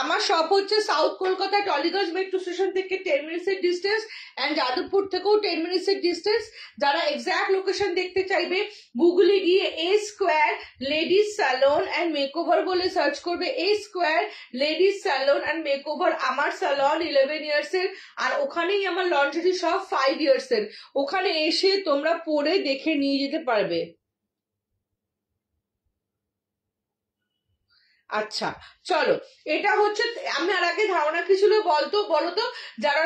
আমার শপ হচ্ছে south Kolkata Tollygunge metro station থেকে 10 মিনিটসের ডিস্টেন্স, অ্যান্ড যাদবপুর থেকেও 10 মিনিটসের ডিস্টেন্স। যারা এক্সাক্ট লোকেশন দেখতে চাইবে গুগলে গিয়ে A square ladies salon and makeover বলে সার্চ করবে, A square ladies salon and makeover. আমার স্যালন 11 ইয়ার্স এর, আর ওখানেই আমার লন্ড্রি সব 5 ইয়ার্স এর। ওখানে এসে তোমরা পরে দেখে নিয়ে যেতে পারবে। আচ্ছা চলো, এটা হচ্ছে, আমি আর আগে ধারণা কি ছিল বলতো, যারা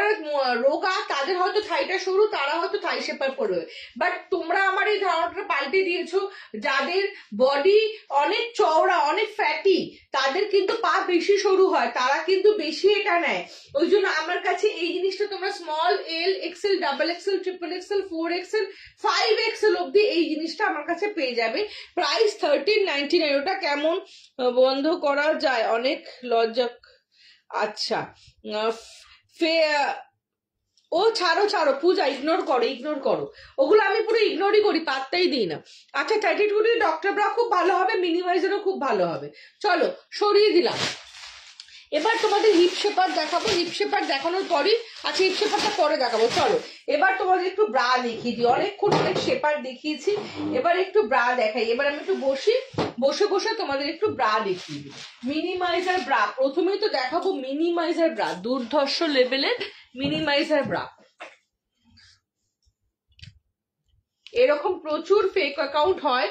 রোগা তাদের হয়তো থাইটা সরু, তারা হয়তো থাই শেপার পরবে। বাট তোমরা আমার এই ধারণাটা পাল্টে দিয়েছো, যাদের বডি অনেক চওড়া অনেক ফ্যাটি তাদের কিন্তু পা বেশি সরু হয়, তারা কিন্তু বেশি এটা নেয়। ওই জন্য আমার কাছে এই জিনিসটা তোমরা small L, XL, double XL, triple XL, 4XL, 5XL অব্দি এই জিনিসটা আমার কাছে পেয়ে যাবে। প্রাইস 1399। ওটা কেমন বন্ধ করা যায়? অনেক লজ্জা। আচ্ছা, ও ছাড়ো পূজা, ইগনোর করো, ওগুলো আমি পুরো ইগনোরই করি, পাত্তাই দিই না। আচ্ছা 32 ডক্টর ব্রা খুব ভালো হবে, মিনিমাইজারও খুব ভালো হবে। চলো সরিয়ে দিলাম। এবার তোমাদের হিপ শেপার দেখাবো, হিপ শেপার দেখানোর পরই, আচ্ছা হিপ শেপারটা পরে দেখাবো। চলো এবার তোমাদের একটু ব্রা দেখিয়ে দিই, অনেকক্ষণ অনেক শেপার দেখিয়েছি, এবার একটু ব্রা দেখাই। এবার আমি একটু বসে তোমাদের একটু ব্রা দেখিয়ে দিই। মিনিমাইজার ব্রা প্রথমেই তো দেখাবো, মিনিমাইজার ব্রা, দুর্ধর্ষ লেভেলের মিনিমাইজার ব্রা। এরকম প্রচুর ফেক অ্যাকাউন্ট হয়,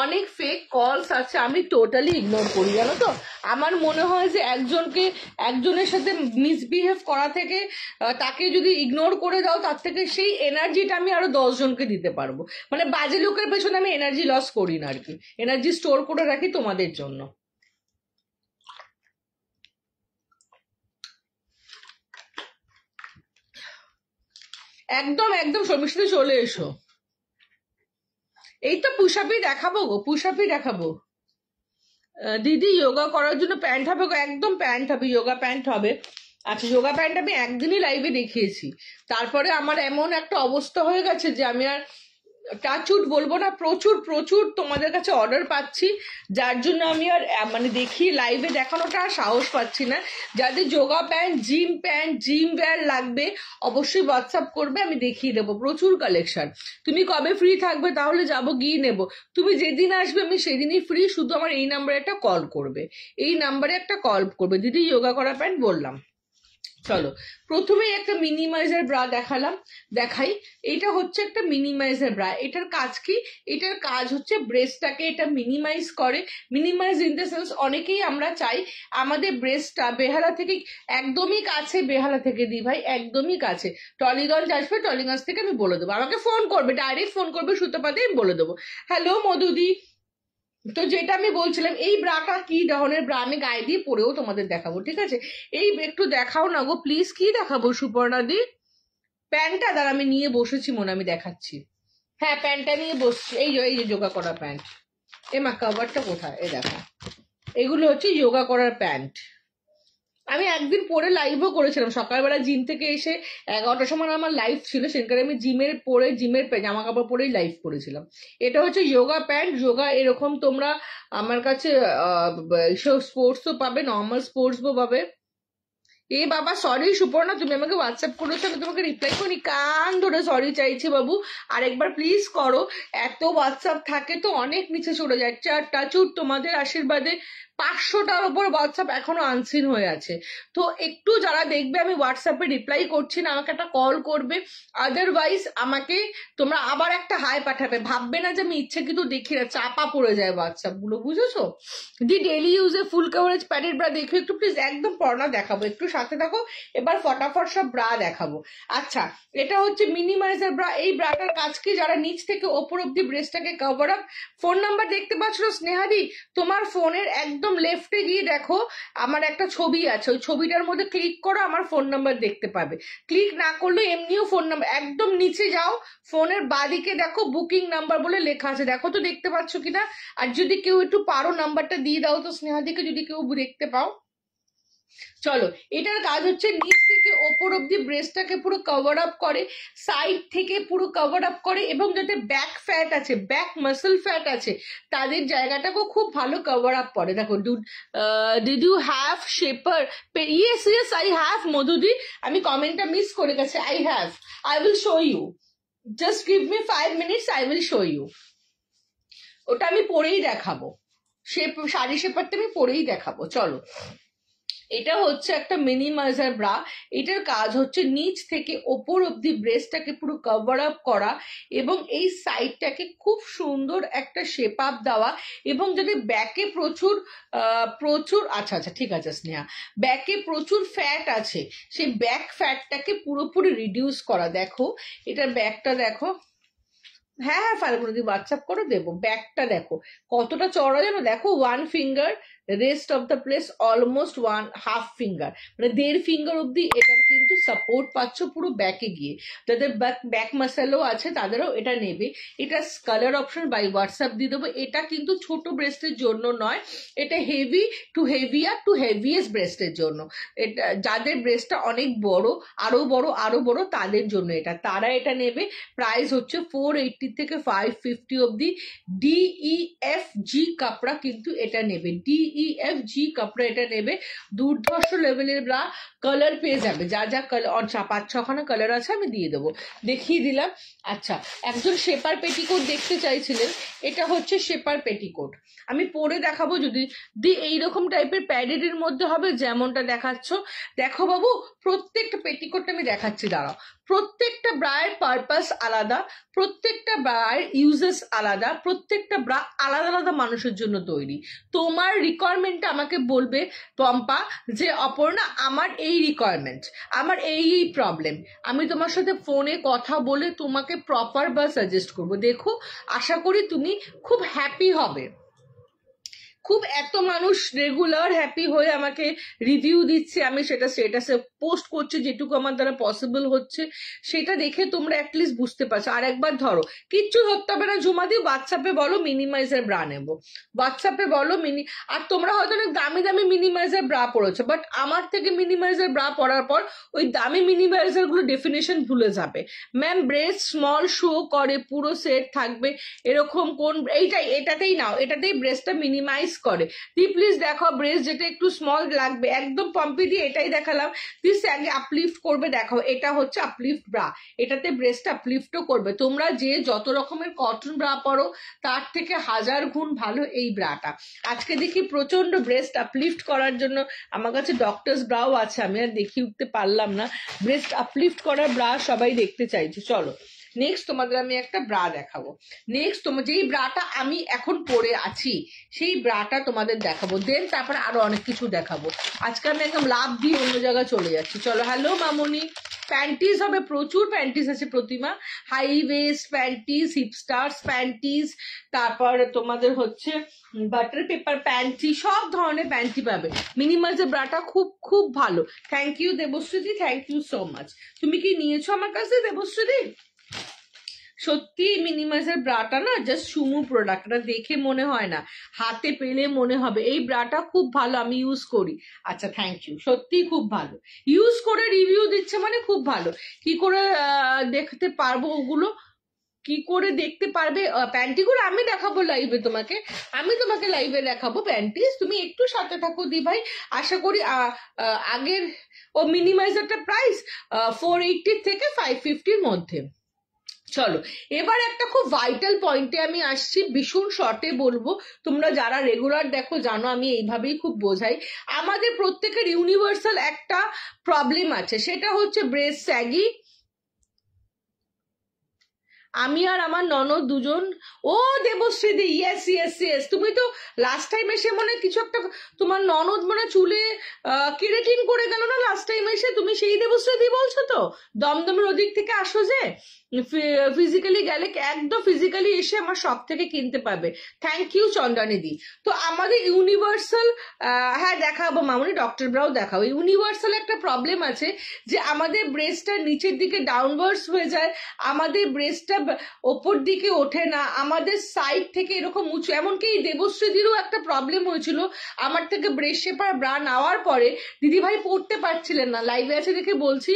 অনেক ফেক কলস আছে, আমি টোটালি ইগনোর করি, জানো তো। আমার মনে হয় যে একজনের সাথে মিসবিহেভ করা থেকে তাকে যদি ইগনোর করে দাও, তার থেকে সেই এনার্জিটা আমি আরো 10 জনকে দিতে পারবো। মানে বাজে লোকের পেছনে আমি এনার্জি লস করি না আর কি, এনার্জি স্টোর করে রাখি তোমাদের জন্য। একদম সৌমির সাথে চলে এসো। এই তো পুষাপই দেখাবো। দিদি যোগা করার জন্য প্যান্ট হবে? একদম প্যান্ট হবে, যোগা প্যান্ট হবে। আচ্ছা যোগা প্যান্ট আমি একদিনই লাইভে দেখিয়েছি, তারপরে আমার এমন একটা অবস্থা হয়ে গেছে যে আমি আর টাচুট বলবো না, প্রচুর তোমাদের কাছে অর্ডার পাচ্ছি, যার জন্য আমি আর মানে দেখিয়ে লাইভে দেখানোটা আর সাহস পাচ্ছি না। যাদের যোগা প্যান্ট, জিম ওয়্যার লাগবে অবশ্যই হোয়াটসঅ্যাপ করবে, আমি দেখিয়ে দেবো, প্রচুর কালেকশন। তুমি কবে ফ্রি থাকবে তাহলে যাবো, গিয়ে নেবো। তুমি যেদিন আসবে আমি সেদিনই ফ্রি, শুধু আমার এই নাম্বারে একটা কল করবে, দিদি যোগা করা প্যান্ট বললাম। চলো প্রথমেই একটা মিনিমাইজার ব্রা দেখাই। এটা হচ্ছে একটা মিনিমাইজার ব্রা। এটার কাজ কি? এটার কাজ হচ্ছে ব্রেস্টটাকে এটা মিনিমাইজ করে। মিনিমাইজ ইন দ্য সেন্স, অনেকেই আমরা চাই আমাদের ব্রেস্টটা বেহালা থেকে একদমই কাছে, বেহালা থেকে দিই ভাই, একদমই কাছে। টলিগঞ্জ আসবে, টলিগঞ্জ থেকে আমি বলে দেবো, আমাকে ফোন করবে, ডাইরেক্ট ফোন করবে সূত্রপাতে, আমি বলে দেবো। হ্যালো মধুদি, তো যেটা আমি বলছিলাম, এই ব্রাটা কি ধরনের ব্রা আমি গায়ে দিয়ে পরেও তোমাদের দেখাবো, ঠিক আছে? এই একটু দেখাও না গো প্লিজ। কি দেখাবো সুপর্ণা দি? প্যান্টটা দ্বারা আমি নিয়ে বসেছি মনে, আমি দেখাচ্ছি। হ্যাঁ প্যান্টটা নিয়ে বসছি, এই যে যোগা করা প্যান্ট। মা কভারটা কোথায়? দেখো, এগুলো হচ্ছে যোগা করার প্যান্ট। আমি একদিন পরে লাইভও করেছিলাম, সকালবেলা জিম থেকে এসে 11টার সময় আমার লাইভ ছিল, সেখানে আমি জিমের জামা কাপড় পরেই লাইভ করেছিলাম। এটা হচ্ছে যোগা প্যান্ট, যোগা এরকম তোমরা আমার কাছে স্পোর্টসও পাবে, নর্মাল স্পোর্টসও পাবে। এ বাবা সরি সুপর্ণা, তুমি আমাকে হোয়াটসঅ্যাপ করেছো, আমি তোমাকে রিপ্লাই করি, কান ধরে সরি চাইছি বাবু, আরেকবার প্লিজ করো। এত হোয়াটসঅ্যাপ থাকে তো অনেক নিচে চলে যায়, টাচুট তোমাদের আশীর্বাদে 500টার ওপর হোয়াটসঅ্যাপ এখনো আনসিন হয়ে আছে। তো একটু যারা দেখবে আমি হোয়াটসঅ্যাপে রিপ্লাই করছি না, আমাকে একটা কল করবে, আদারওয়াইজ আমাকে তোমরা আবার একটা হাই পাঠাবে, ভাববে না যে আমি ইচ্ছে কিন্তু দেখি না, চাপা পড়ে যায় হোয়াটসঅ্যাপ গুলো, বুঝেছো? দি ডেলি ইউজে ফুল কভারেজ প্যাডেড ব্রা দেখো একটু প্লিজ, একদম পড়না দেখাবো, একটু সাথে থাকো, এবার ফটাফট সব ব্রা দেখাবো। আচ্ছা, এটা হচ্ছে মিনিমাইজার ব্রা। এই ব্রাটার কাজ কি, যারা নিচ থেকে ওপর অব্দি ব্রেস্টটাকে কভার আপ। ফোন নাম্বার দেখতে পাচ্ছ স্নেহাদি, তোমার ফোনের একদম লেফটে গিয়ে দেখো আমার একটা ছবি আছে, ওই ছবিটার মধ্যে ক্লিক করো, আমার ফোন নাম্বার দেখতে পাবে। ক্লিক না করলে এমনিও ফোন নাম্বার, একদম নিচে যাও, ফোনের বাদিকে দেখো বুকিং নাম্বার বলে লেখা আছে, দেখো তো দেখতে পাচ্ছ কিনা। আর যদি কেউ একটু পারো নাম্বারটা দিয়ে দাও তো স্নেহাদিকে, যদি কেউ দেখতে পাও। চলো, এটার কাজ হচ্ছে নিচ থেকে ওপর অব্দি ব্রেস্টটাকে পুরো কভার আপ করে, সাইড থেকে পুরো কভার আপ করে, এবং যাতে ব্যাক ফ্যাট আছে, ব্যাক মাসল ফ্যাট আছে, তাদের জায়গাটাকেও খুব ভালো কভার আপ করে। দেখো, did you have shaper? Yes yes I have মধুদি, আমি কমেন্টটা মিস করে গেছে, I have, I will show you, just give me 5 minutes, I will show you. ওটা আমি পরেই দেখাবো, শাড়ি শেপারটা আমি পরেই দেখাবো। চলো, এটা হচ্ছে একটা মিনিমাইজার ব্রা। এটার কাজ হচ্ছে নিচ থেকে ওপর অব্দি ব্রেস্টটাকে পুরো কভার আপ করা, এবং এই সাইডটাকে খুব সুন্দর একটা শেপ আপ দেওয়া, এবং যদি ব্যাকে প্রচুর আচ্ছা ঠিক আছে স্নেহা, ব্যাকে প্রচুর ফ্যাট আছে, সেই ব্যাক ফ্যাটটাকে পুরোপুরি রিডিউস করা। দেখো এটার ব্যাকটা দেখো, হ্যাঁ ফাল্গুনি হোয়াটসঅ্যাপ করে দেবো। ব্যাকটা দেখো কতটা চড়া জানো, দেখো 1 finger, rest of the place almost 1.5 finger, মানে 1.5 ফিঙ্গার অব্দি এটার কিন্তু সাপোর্ট পাচ্ছ পুরো ব্যাকে গিয়ে। যাদের ব্যাক মাসেলও আছে তাদেরও এটা নেবে। এটা কালার অপশন বাই হোয়াটসঅ্যাপ দিয়ে দেবো। এটা কিন্তু ছোট ব্রেস্টের জন্য নয়, এটা heavy to heavier to heaviest ব্রেস্টের জন্য। এটা যাদের ব্রেস্টটা অনেক বড়, আরো বড় তাদের জন্য এটা, তারা এটা নেবে। প্রাইস হচ্ছে 480 থেকে 550 অব্দি। DEFG কাপড়া কিন্তু এটা নেবে, DEFG কাপড়া এটা নেবে। দুর্ধর্ষ লেভেলের ব্রা, কালার পেয়ে যাবে, যা যা কালার 5-6খানা কালার আছে আমি দিয়ে দেবো, দেখিয়ে দিলাম। আচ্ছা, একজন শেপার পেটিকোট দেখতে চাইছিলেন, এটা হচ্ছে শেপার পেটিকোট, আমি পরে দেখাবো। যদি এইরকম টাইপের প্যাডেডের মধ্যে হবে যেমনটা দেখাচ্ছ, দেখো বাবু প্রত্যেকটা পেটিকোটটা আমি দেখাচ্ছি, দাঁড়াও। প্রত্যেকটা ব্রায়ের পারপাস আলাদা, প্রত্যেকটা ব্রায়ের ইউজেস আলাদা, প্রত্যেকটা ব্রা আলাদা আলাদা মানুষের জন্য তৈরি। তোমার রিকোয়ারমেন্টটা আমাকে বলবে পম্পা যে অপর্ণা আমার এই রিকোয়ারমেন্ট, আমার এই প্রবলেম, আমি তোমার সাথে ফোনে কথা বলে তোমাকে প্রপার বা সাজেস্ট করবো। দেখো আশা করি তুমি খুব হ্যাপি হবে, খুব এত মানুষ রেগুলার হ্যাপি হয়ে আমাকে রিভিউ দিচ্ছে, আমি সেটা স্ট্যাটাসে পোস্ট করছি যেটুকু আমার দ্বারা পসিবল হচ্ছে, সেটা দেখে তোমরা অ্যাটলিস্ট বুঝতে পারছো। আর একবার ধরো কিচ্ছু ধরতে হবে না ঝুমাদি, হোয়াটসঅ্যাপে বলো মিনিমাইজার ব্রা নেবো, হোয়াটসঅ্যাপে বলো আর তোমরা হয়তো অনেক দামি দামি মিনিমাইজার ব্রা পড়েছো, বাট আমার থেকে মিনিমাইজার ব্রা পড়ার পর ওই দামি মিনিমাইজার গুলো ডেফিনেশন ভুলে যাবে। ম্যাম ব্রেস্ট স্মল শো করে, পুরো সেট থাকবে এরকম কোন, এটাতেই নাও, এটাতেই ব্রেস্টটা মিনিমাইজ করে। প্লিজ দেখো ব্রেস্ট যেটা একটু স্মল লাগবে, একদম পম্পি দিয়ে এটাই দেখালাম, প্লিজ আগে আপলিফট করবে, দেখো এটা হচ্ছে আপলিফট ব্রা, এটাতে ব্রেস্ট আপলিফটও করবে। তোমরা যে যত রকমের কটন ব্রা পরো তার থেকে 1000 গুণ ভালো এই ব্রাটা। আজকে দেখি প্রচন্ড ব্রেস্ট আপলিফট করার জন্য আমার কাছে ডক্টরস ব্রাও আছে, আমি আর দেখিয়ে উঠতে পারলাম না, ব্রেস্ট আপলিফট করার ব্রা সবাই দেখতে চাইছে। চলো নেক্সট তোমাদের আমি একটা ব্রা দেখাবো। নেক্সট তোমার যেই ব্রাটা আমি এখন পরে আছি সেই ব্রাটা তোমাদের দেখাবো, দেন তারপরে আরো অনেক কিছু দেখাবো। আজকে আমি একদম লাভ দিয়ে অন্য জায়গায় চলে যাচ্ছি। চলো, হ্যালো মামুনি। প্যান্টিস হবে, প্রচুর প্যান্টিস আছে প্রতিমা, হাই ওয়েস্ট প্যান্টিস, হিপস্টার্স প্যান্টিস, তারপর তোমাদের হচ্ছে বাটার পেপার প্যান্টি, সব ধরনের প্যান্টি পাবে। মিনিমাইজার ব্রাটা খুব খুব ভালো। থ্যাংক ইউ দেবশ্রীদি, থ্যাংক ইউ সো মাচ। তুমি কি নিয়েছো আমার কাছে দেবশ্রীদি? সত্যি মিনিমাইজার ব্রাটা না জাস্ট সুমু প্রোডাক্ট, এটা দেখে মনে হয় না, হাতে পেলে মনে হবে এই ব্রাটা খুব ভালো, আমি ইউজ করি। আচ্ছা থ্যাংক ইউ, সত্যি খুব ভালো, ইউজ করে রিভিউ দিচ্ছে মানে খুব ভালো। কি করে দেখতে পারবো ওগুলো, কি করে দেখতে পারবে প্যান্টিগুলো? আমি দেখাবো লাইভে তোমাকে, আমি তোমাকে লাইভে দেখাবো প্যান্টিস, তুমি একটু সাথে থাকো দি ভাই। আশা করি আগের ও মিনিমাইজারটা প্রাইস 480 থেকে 550-র মধ্যে। চলো এবার একটা খুব ভাইটাল পয়েন্টে আমি আসছি, ভীষণ শর্টে বলবো, তোমরা যারা রেগুলার দেখো জানো আমি এইভাবেই খুব বোঝাই। আমাদের প্রত্যেকের ইউনিভার্সাল একটা প্রবলেম আছে, সেটা হচ্ছে ব্রেস্ট স্যাগি। আমি আর আমার ননদ দুজন, ও দেবশ্রী দি, ইয়েস ইয়েস ইয়েস, তুমি তো লাস্ট টাইম এসে মনে কিছু একটা, তোমার ননদ মনে চুলে কেরাটিন করে গেল না লাস্ট টাইম এসে, তুমি সেই দেবশ্রী দি বলছো তো? দমদমের ওদিক থেকে আসো যে, ফিজিক্যালি গেলে একদম ফিজিক্যালি এসে আমার শপ থেকে কিনতে পারবে। থ্যাংক ইউ চন্দ্রানিদি। তো আমাদের ইউনিভার্সাল, হ্যাঁ দেখাবো মামুনি, ডক্টর ব্রাও দেখাবো, ইউনিভার্সাল একটা প্রবলেম আছে যে আমাদের ব্রেস্টটা নিচের দিকে ডাউনওয়ার্ডস হয়ে যায়, আমাদের ব্রেস্টটা ওপর দিকে ওঠে না, আমাদের সাইড থেকে এরকম উঁচু। এমনকি এই দেবশ্রীদিরও একটা প্রবলেম হয়েছিল, আমার থেকে ব্রেস্ট শেপার ব্রা নেওয়ার পরে দিদিভাই পড়তে পারছিলেন না, লাইভে আছে দেখে বলছি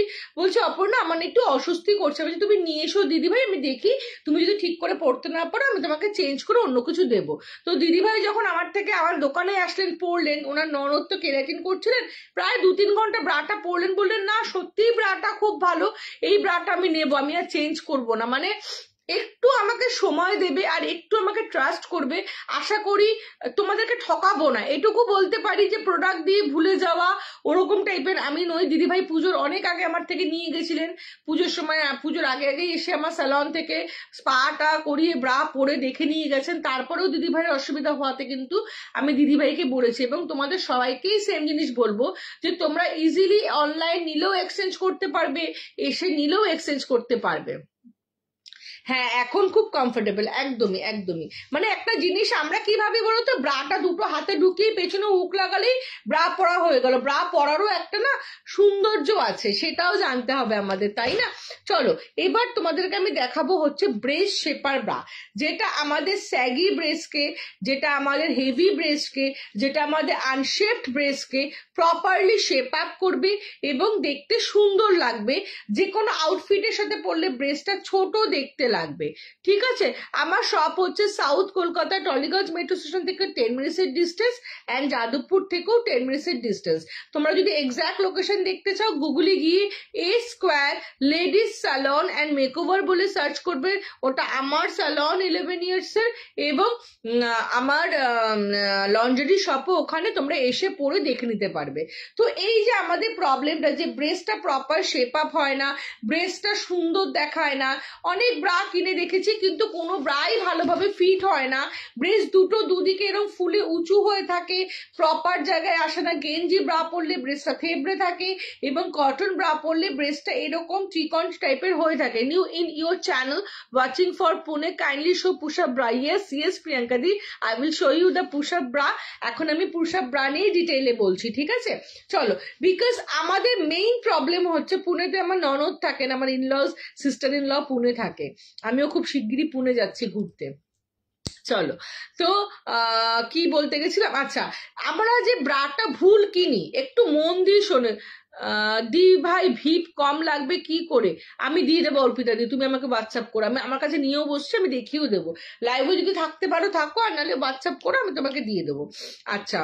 অপর্ণা আমার একটু অস্বস্তি করছে, বলছি তুমি নিয়ে এসো দিদিভাই, আমি দেখি, তুমি যদি ঠিক করে পড়তে না পারো আমি তোমাকে চেঞ্জ করে অন্য কিছু দেবো। তো দিদিভাই যখন আমার থেকে আমার দোকানে আসলেন, পড়লেন, ওনার ননদ তো কেরাটিন করছিলেন, প্রায় 2-3 ঘন্টা ব্রাটা পড়লেন, বললেন না সত্যিই ব্রাটা খুব ভালো, এই ব্রাটা আমি নেবো, আমি আর চেঞ্জ করবো না। মানে একটু আমাকে সময় দেবে আর একটু আমাকে ট্রাস্ট করবে, আশা করি তোমাদেরকে ঠকাবো না, এটুকু বলতে পারি যে প্রোডাক্ট দিয়ে ভুলে যাওয়া ওরকম টাইপের আমি নই। দিদিভাই পুজোর অনেক আগে আমার থেকে নিয়ে গেছিলেন, পুজোর সময়, পুজোর আগে আগেই এসে আমার স্যালন থেকে স্পাটা করিয়ে ব্রা পরে দেখে নিয়ে গেছেন, তারপরেও দিদিভাইয়ের অসুবিধা হওয়াতে কিন্তু আমি দিদিভাইকে বলেছি, এবং তোমাদের সবাইকেই সেম জিনিস বলবো যে তোমরা ইজিলি অনলাইন নিলেও এক্সচেঞ্জ করতে পারবে, এসে নিলেও এক্সচেঞ্জ করতে পারবে। হ্যাঁ এখন খুব কমফোর্টেবল, একদমই একদমই। মানে একটা জিনিস আমরা কি ভাবি বলতো, ব্রাটা দুটো হাতে ঢুকিয়ে পেছনে হুক লাগালেই ব্রা পরা হয়ে গেল, ব্রা পরারও একটা না সৌন্দর্য আছে, সেটাও জানতে হবে আমাদের, তাই না? চলো এবার তোমাদেরকে আমি দেখাবো হচ্ছে ব্রেস্ট শেপার ব্রা, যেটা আমাদের স্যাগি ব্রেস্টকে, যেটা আমাদের হেভি ব্রেস্টকে, যেটা আমাদের আনশেপড ব্রেস্টকে প্রপারলি শেপ আপ করবে এবং দেখতে সুন্দর লাগবে, যে কোনো আউটফিটের সাথে পরলে ব্রেস্টটা ছোট দেখতে লাগবে। ঠিক আছে, আমার শপ হচ্ছে south Kolkata Tollygunge metro station থেকে 10 মিনিটসের ডিস্টেন্স, অ্যান্ড যাদবপুর থেকেও 10 মিনিটসের ডিস্টেন্স। তোমরা যদি এক্সাক্ট লোকেশন দেখতে চাও গুগলে গিয়ে A square ladies salon and makeover বলে সার্চ করবে, ওটা আমার স্যালন 11 ইয়ার্সের, এবং আমার লন্ড্রি শপও ওখানে, তোমরা এসে পরে দেখে নিতে পারবে। তো এই যে আমাদের প্রবলেমটা যে ব্রেস্টটা প্রপার শেপ আপ হয় না, ব্রেস্টটা সুন্দর দেখায় না, অনেক ব্রা কিনে দেখেছি কিন্তু কোনো ব্রাই ভালোভাবে ফিট হয় না, ব্রেস্ট দুটো দুদিকে এরকম ফুলে উঁচু হয়ে থাকে, প্রপার জায়গায় আসে না, গেঞ্জি ব্রা পরলে ব্রেস্টটা থেবড়ে থাকে, এবং কটন ব্রা পরলে ব্রেস্টটা এরকম চিকন টাইপের হয়ে থাকে। New in your channel watching for Pune, kindly show push up bra. Yes yes Priyanka di, I will show you the push up bra. এখন আমি পুশ আপ ব্রা নিয়ে ডিটেইলে বলছি, ঠিক আছে? চলো, বিকজ আমাদের মেইন প্রবলেম হচ্ছে, পুনেতে আমার ননদ থাকেন, আমার in laws sister in law Pune থাকে, আমিও খুব শিগগিরই পুনে যাচ্ছি ঘুরতে। চলো, তো কি বলতে গেছিলাম, আচ্ছা আমরা যে ব্রাটা ভুল কিনি, একটু মন দিয়ে শোনে, দি ভাই ভিপ কম লাগবে কি করে? আমি দিয়ে দেবো অর্পিতা দি, তুমি আমাকে হোয়াটসঅ্যাপ করো, আমি আমার কাছে নিয়েও বসছি, আমি দেখিয়েও দেবো, লাইভে যদি থাকতে পারো থাকো, আর নাহলে হোয়াটসঅ্যাপ করো, আমি তোমাকে দিয়ে দেবো। আচ্ছা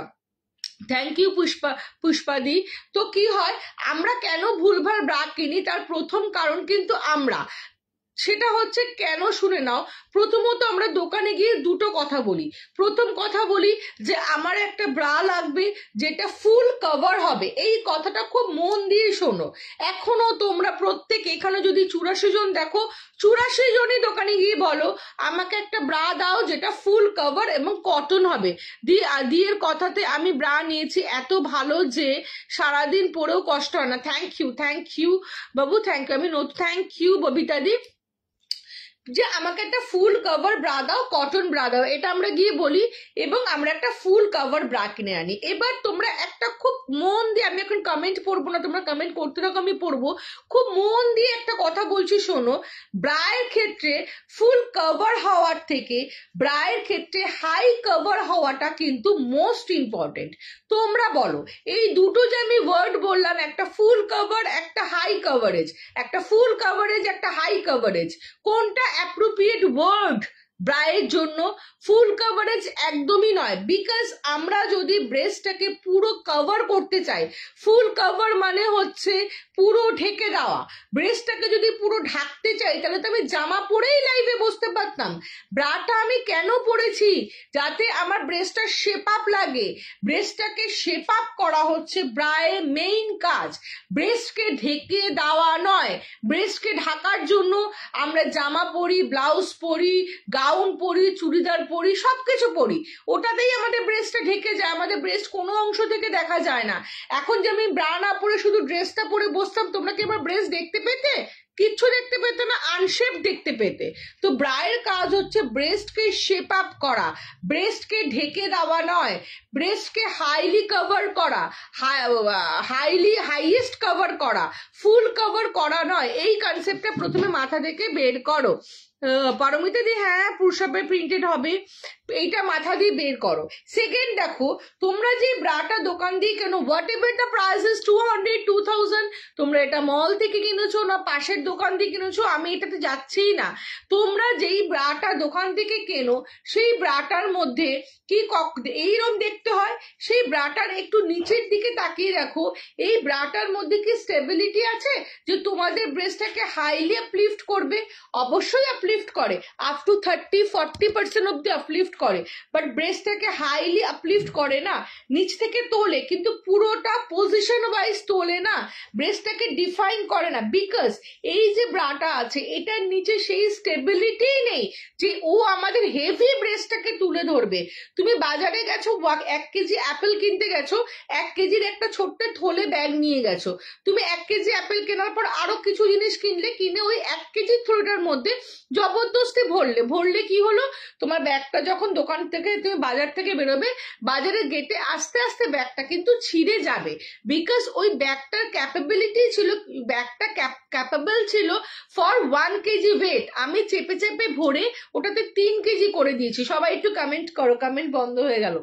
থ্যাংক ইউ পুষ্পাদি। তো কি হয়, আমরা কেন ভুলভাল ব্রা কিনি, তার প্রথম কারণ কিন্তু আমরা, সেটা হচ্ছে কেন শুনে নাও। প্রথমত আমরা দোকানে গিয়ে দুটো কথা বলি, প্রথম কথা বলি যে আমার একটা ব্রা লাগবে যেটা ফুল কভার হবে, এই কথাটা খুব মন দিয়ে শোনো। এখনো তোমরা প্রত্যেক এখানে যদি 84 জন দেখো, 84 জনই দোকানে গিয়ে বলো আমাকে একটা ব্রা দাও যেটা ফুল কভার এবং কটন হবে। দিয়ের কথাতে আমি ব্রা নিয়েছি, এত ভালো যে সারাদিন পরেও কষ্ট হয় না। থ্যাংক ইউ বাবু, থ্যাংক ইউ। আমি থ্যাংক ইউ ববিতা দি। যে আমাকে একটা ফুল কভার ব্রা দাও, কটন ব্রা দাও, এটা আমরা গিয়ে বলি এবং আমরা একটা ফুল কভার ব্রা কিনে আনি। এবার তোমরা একটা খুব মন দিয়ে, আমি এখন কমেন্ট পড়বো না, তোমরা কমেন্ট করতে থাকো, আমি পড়বো, খুব মন দিয়ে একটা কথা বলছি শোনো। ব্রায়ের ক্ষেত্রে ফুল কভার হওয়ার থেকে ব্রায়ের ক্ষেত্রে হাই কভার হওয়াটা কিন্তু মোস্ট ইম্পর্টেন্ট। তোমরা বলো এই দুটো যে আমি ওয়ার্ড বললাম, একটা ফুল কভার একটা হাই কভারেজ, একটা ফুল কভারেজ একটা হাই কভারেজ, কোনটা অ্যাপ্রোপ্রিয়েট ওয়ার্ড ব্রায়ের জন্য? ফুল কভারেজ একদমই নয়, বিকজ আমরা যদি ব্রেস্টটাকে পুরো কভার করতে চাই, ফুল কভার মানে হচ্ছে পুরো ঢেকে দেওয়া, ব্রেস্টটাকে যদি পুরো ঢাকতে চাই তাহলে তো আমি জামা পরেই লাইভে বসতে পারতাম। ব্রাটা আমি কেন পরেছি? যাতে আমার ব্রেস্টটা শেপ আপ লাগে। ব্রেস্টটাকে শেপ আপ করা হচ্ছে ব্রায়ের মেইন কাজ, ব্রেস্টকে ঢেকে দেওয়া নয়। ব্রেস্টকে ঢাকার জন্য আমরা জামা পরি, ব্লাউজ পরি, গাউন পরি, চুড়িদার পরি, সবকিছু পরি, ওটাতেই আমাদের ব্রেস্টটা ঢেকে যায়, আমাদের ব্রেস্ট কোনো অংশ থেকে দেখা যায় না। এখন যে আমি ব্রা না পরে শুধু ড্রেসটা পরে বসতাম, তোমরা কি আমার ব্রেস্ট দেখতে পেতে? কিচ্ছু দেখতে পেতে না, আনশেপ দেখতে পেতে। তো ব্রায়ের কাজ হচ্ছে ব্রেস্টকে শেপ আপ করা, ব্রেস্টকে ঢেকে দেওয়া নয়, ব্রেস্টকে হাইলি কভার করা, হাইয়েস্ট কভার করা, ফুল কভার করা নয়। এই কনসেপ্টটা প্রথমে মাথা থেকে বের করো। পারমিতা দি হ্যাঁ পুরসাপে প্রিন্টেড হবে, এইটা মাথা দিয়ে বের করো। সেকেন্ড দেখো, তোমরা যে ব্রাটা দোকান দিয়ে কেন, what ever the price is 200 2000, তোমরা এটা মল থেকে কিনেছো না পাশের দোকান দিয়ে কিনেছো, আমি এটাতে যাচ্ছিই না। তোমরা যেই ব্রাটা দোকান থেকে কেনো সেই ব্রাটার মধ্যে কি এইরকম দেখতে হয়, সেই ব্রাটার একটু নিচের দিকে তাকিয়ে দেখো, এই ব্রাটার মধ্যে কি স্টেবিলিটি আছে যে তোমাদের ব্রেস্টটাকে হাইলি আপলিফট করবে? অবশ্যই আপলিফট করে, আপ টু 30-40% অব্দি আপলিফট করে, বাট ব্রেস্টটাকে হাইলি আপলিফট করে না, নিচ থেকে তোলে কিন্তু পুরোটা পজিশন ওয়াইজ তোলে না, ব্রেস্টটাকে ডিফাইন করে না। বিকজ এই যে ব্রাটা আছে এটার নিচে সেই স্টেবিলিটি নেই যে ও আমাদের হেভি ব্রেস্টটাকে তুলে ধরবে। তুমি বাজারে গেছো, 1 কেজি অ্যাপেল কিনতে গেছো, 1 কেজির একটা ছোট্ট থলে ব্যাগ নিয়ে গেছো, তুমি 1 কেজি অ্যাপেল কেনার পর আরো কিছু জিনিস কিনে ওই 1 কেজির থলেটার মধ্যে জবরদস্তি ভরলে কি হলো, তোমার ব্যাগটা যখন দোকান থেকে তুমি বাজার থেকে বেরোবে, বাজারের গেটে আস্তে আস্তে ব্যাগটা কিন্তু ছিঁড়ে যাবে। বিকজ ওই ব্যাগটার ক্যাপাবিলিটি ছিল, ব্যাগটা ক্যাপাবল ছিল ফর 1 কেজি ওয়েট, আমি চেপে চেপে ভরে ওটাতে 3 কেজি করে দিয়েছি। সবাই একটু কমেন্ট করো, কমেন্ট বন্ধ হয়ে গেল,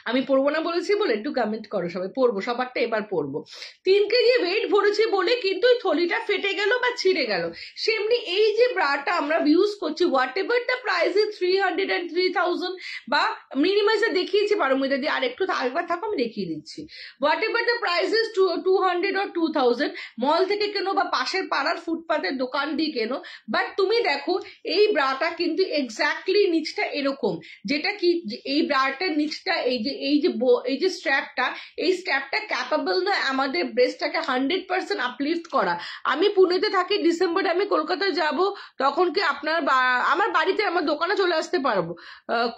আমি পড়বো না বলেছি বলে একটু কমেন্ট করো সবাই, পড়বো সবারটা এবার পড়বো। 3 কেজি ওয়েট ভরেছি বলে কিন্তু ওই থলিটা ফেটে গেল বা ছিঁড়ে গেল। সেমনি এই যে ব্রাটা আমরা ইউজ করছি, what ever the price is 300 and 3000 বা মিনিমাইজে দেখিয়েছি পারমিতা দি, আর একটু আরেকবার থাকো আমি দেখিয়ে দিচ্ছি। What ever the price is 200 or 2000, মল থেকে কেনো বা পাশের পাড়ার ফুটপাতের দোকান দিয়ে কেনো, বাট তুমি দেখো এই ব্রাটা কিন্তু এক্স্যাক্টলি নিচটা এরকম, যেটা কি এই ব্রাটার নিচটা এই যে স্ট্র্যাপটা ক্যাপাবল নয় আমাদের ব্রেস্টটাকে 100% আপলিফট করা। আমি পুনেতে থাকি, ডিসেম্বরে আমি কলকাতা যাব, তখন কি আপনার আমার বাড়িতে আমার দোকানে চলে আসতে পারবো?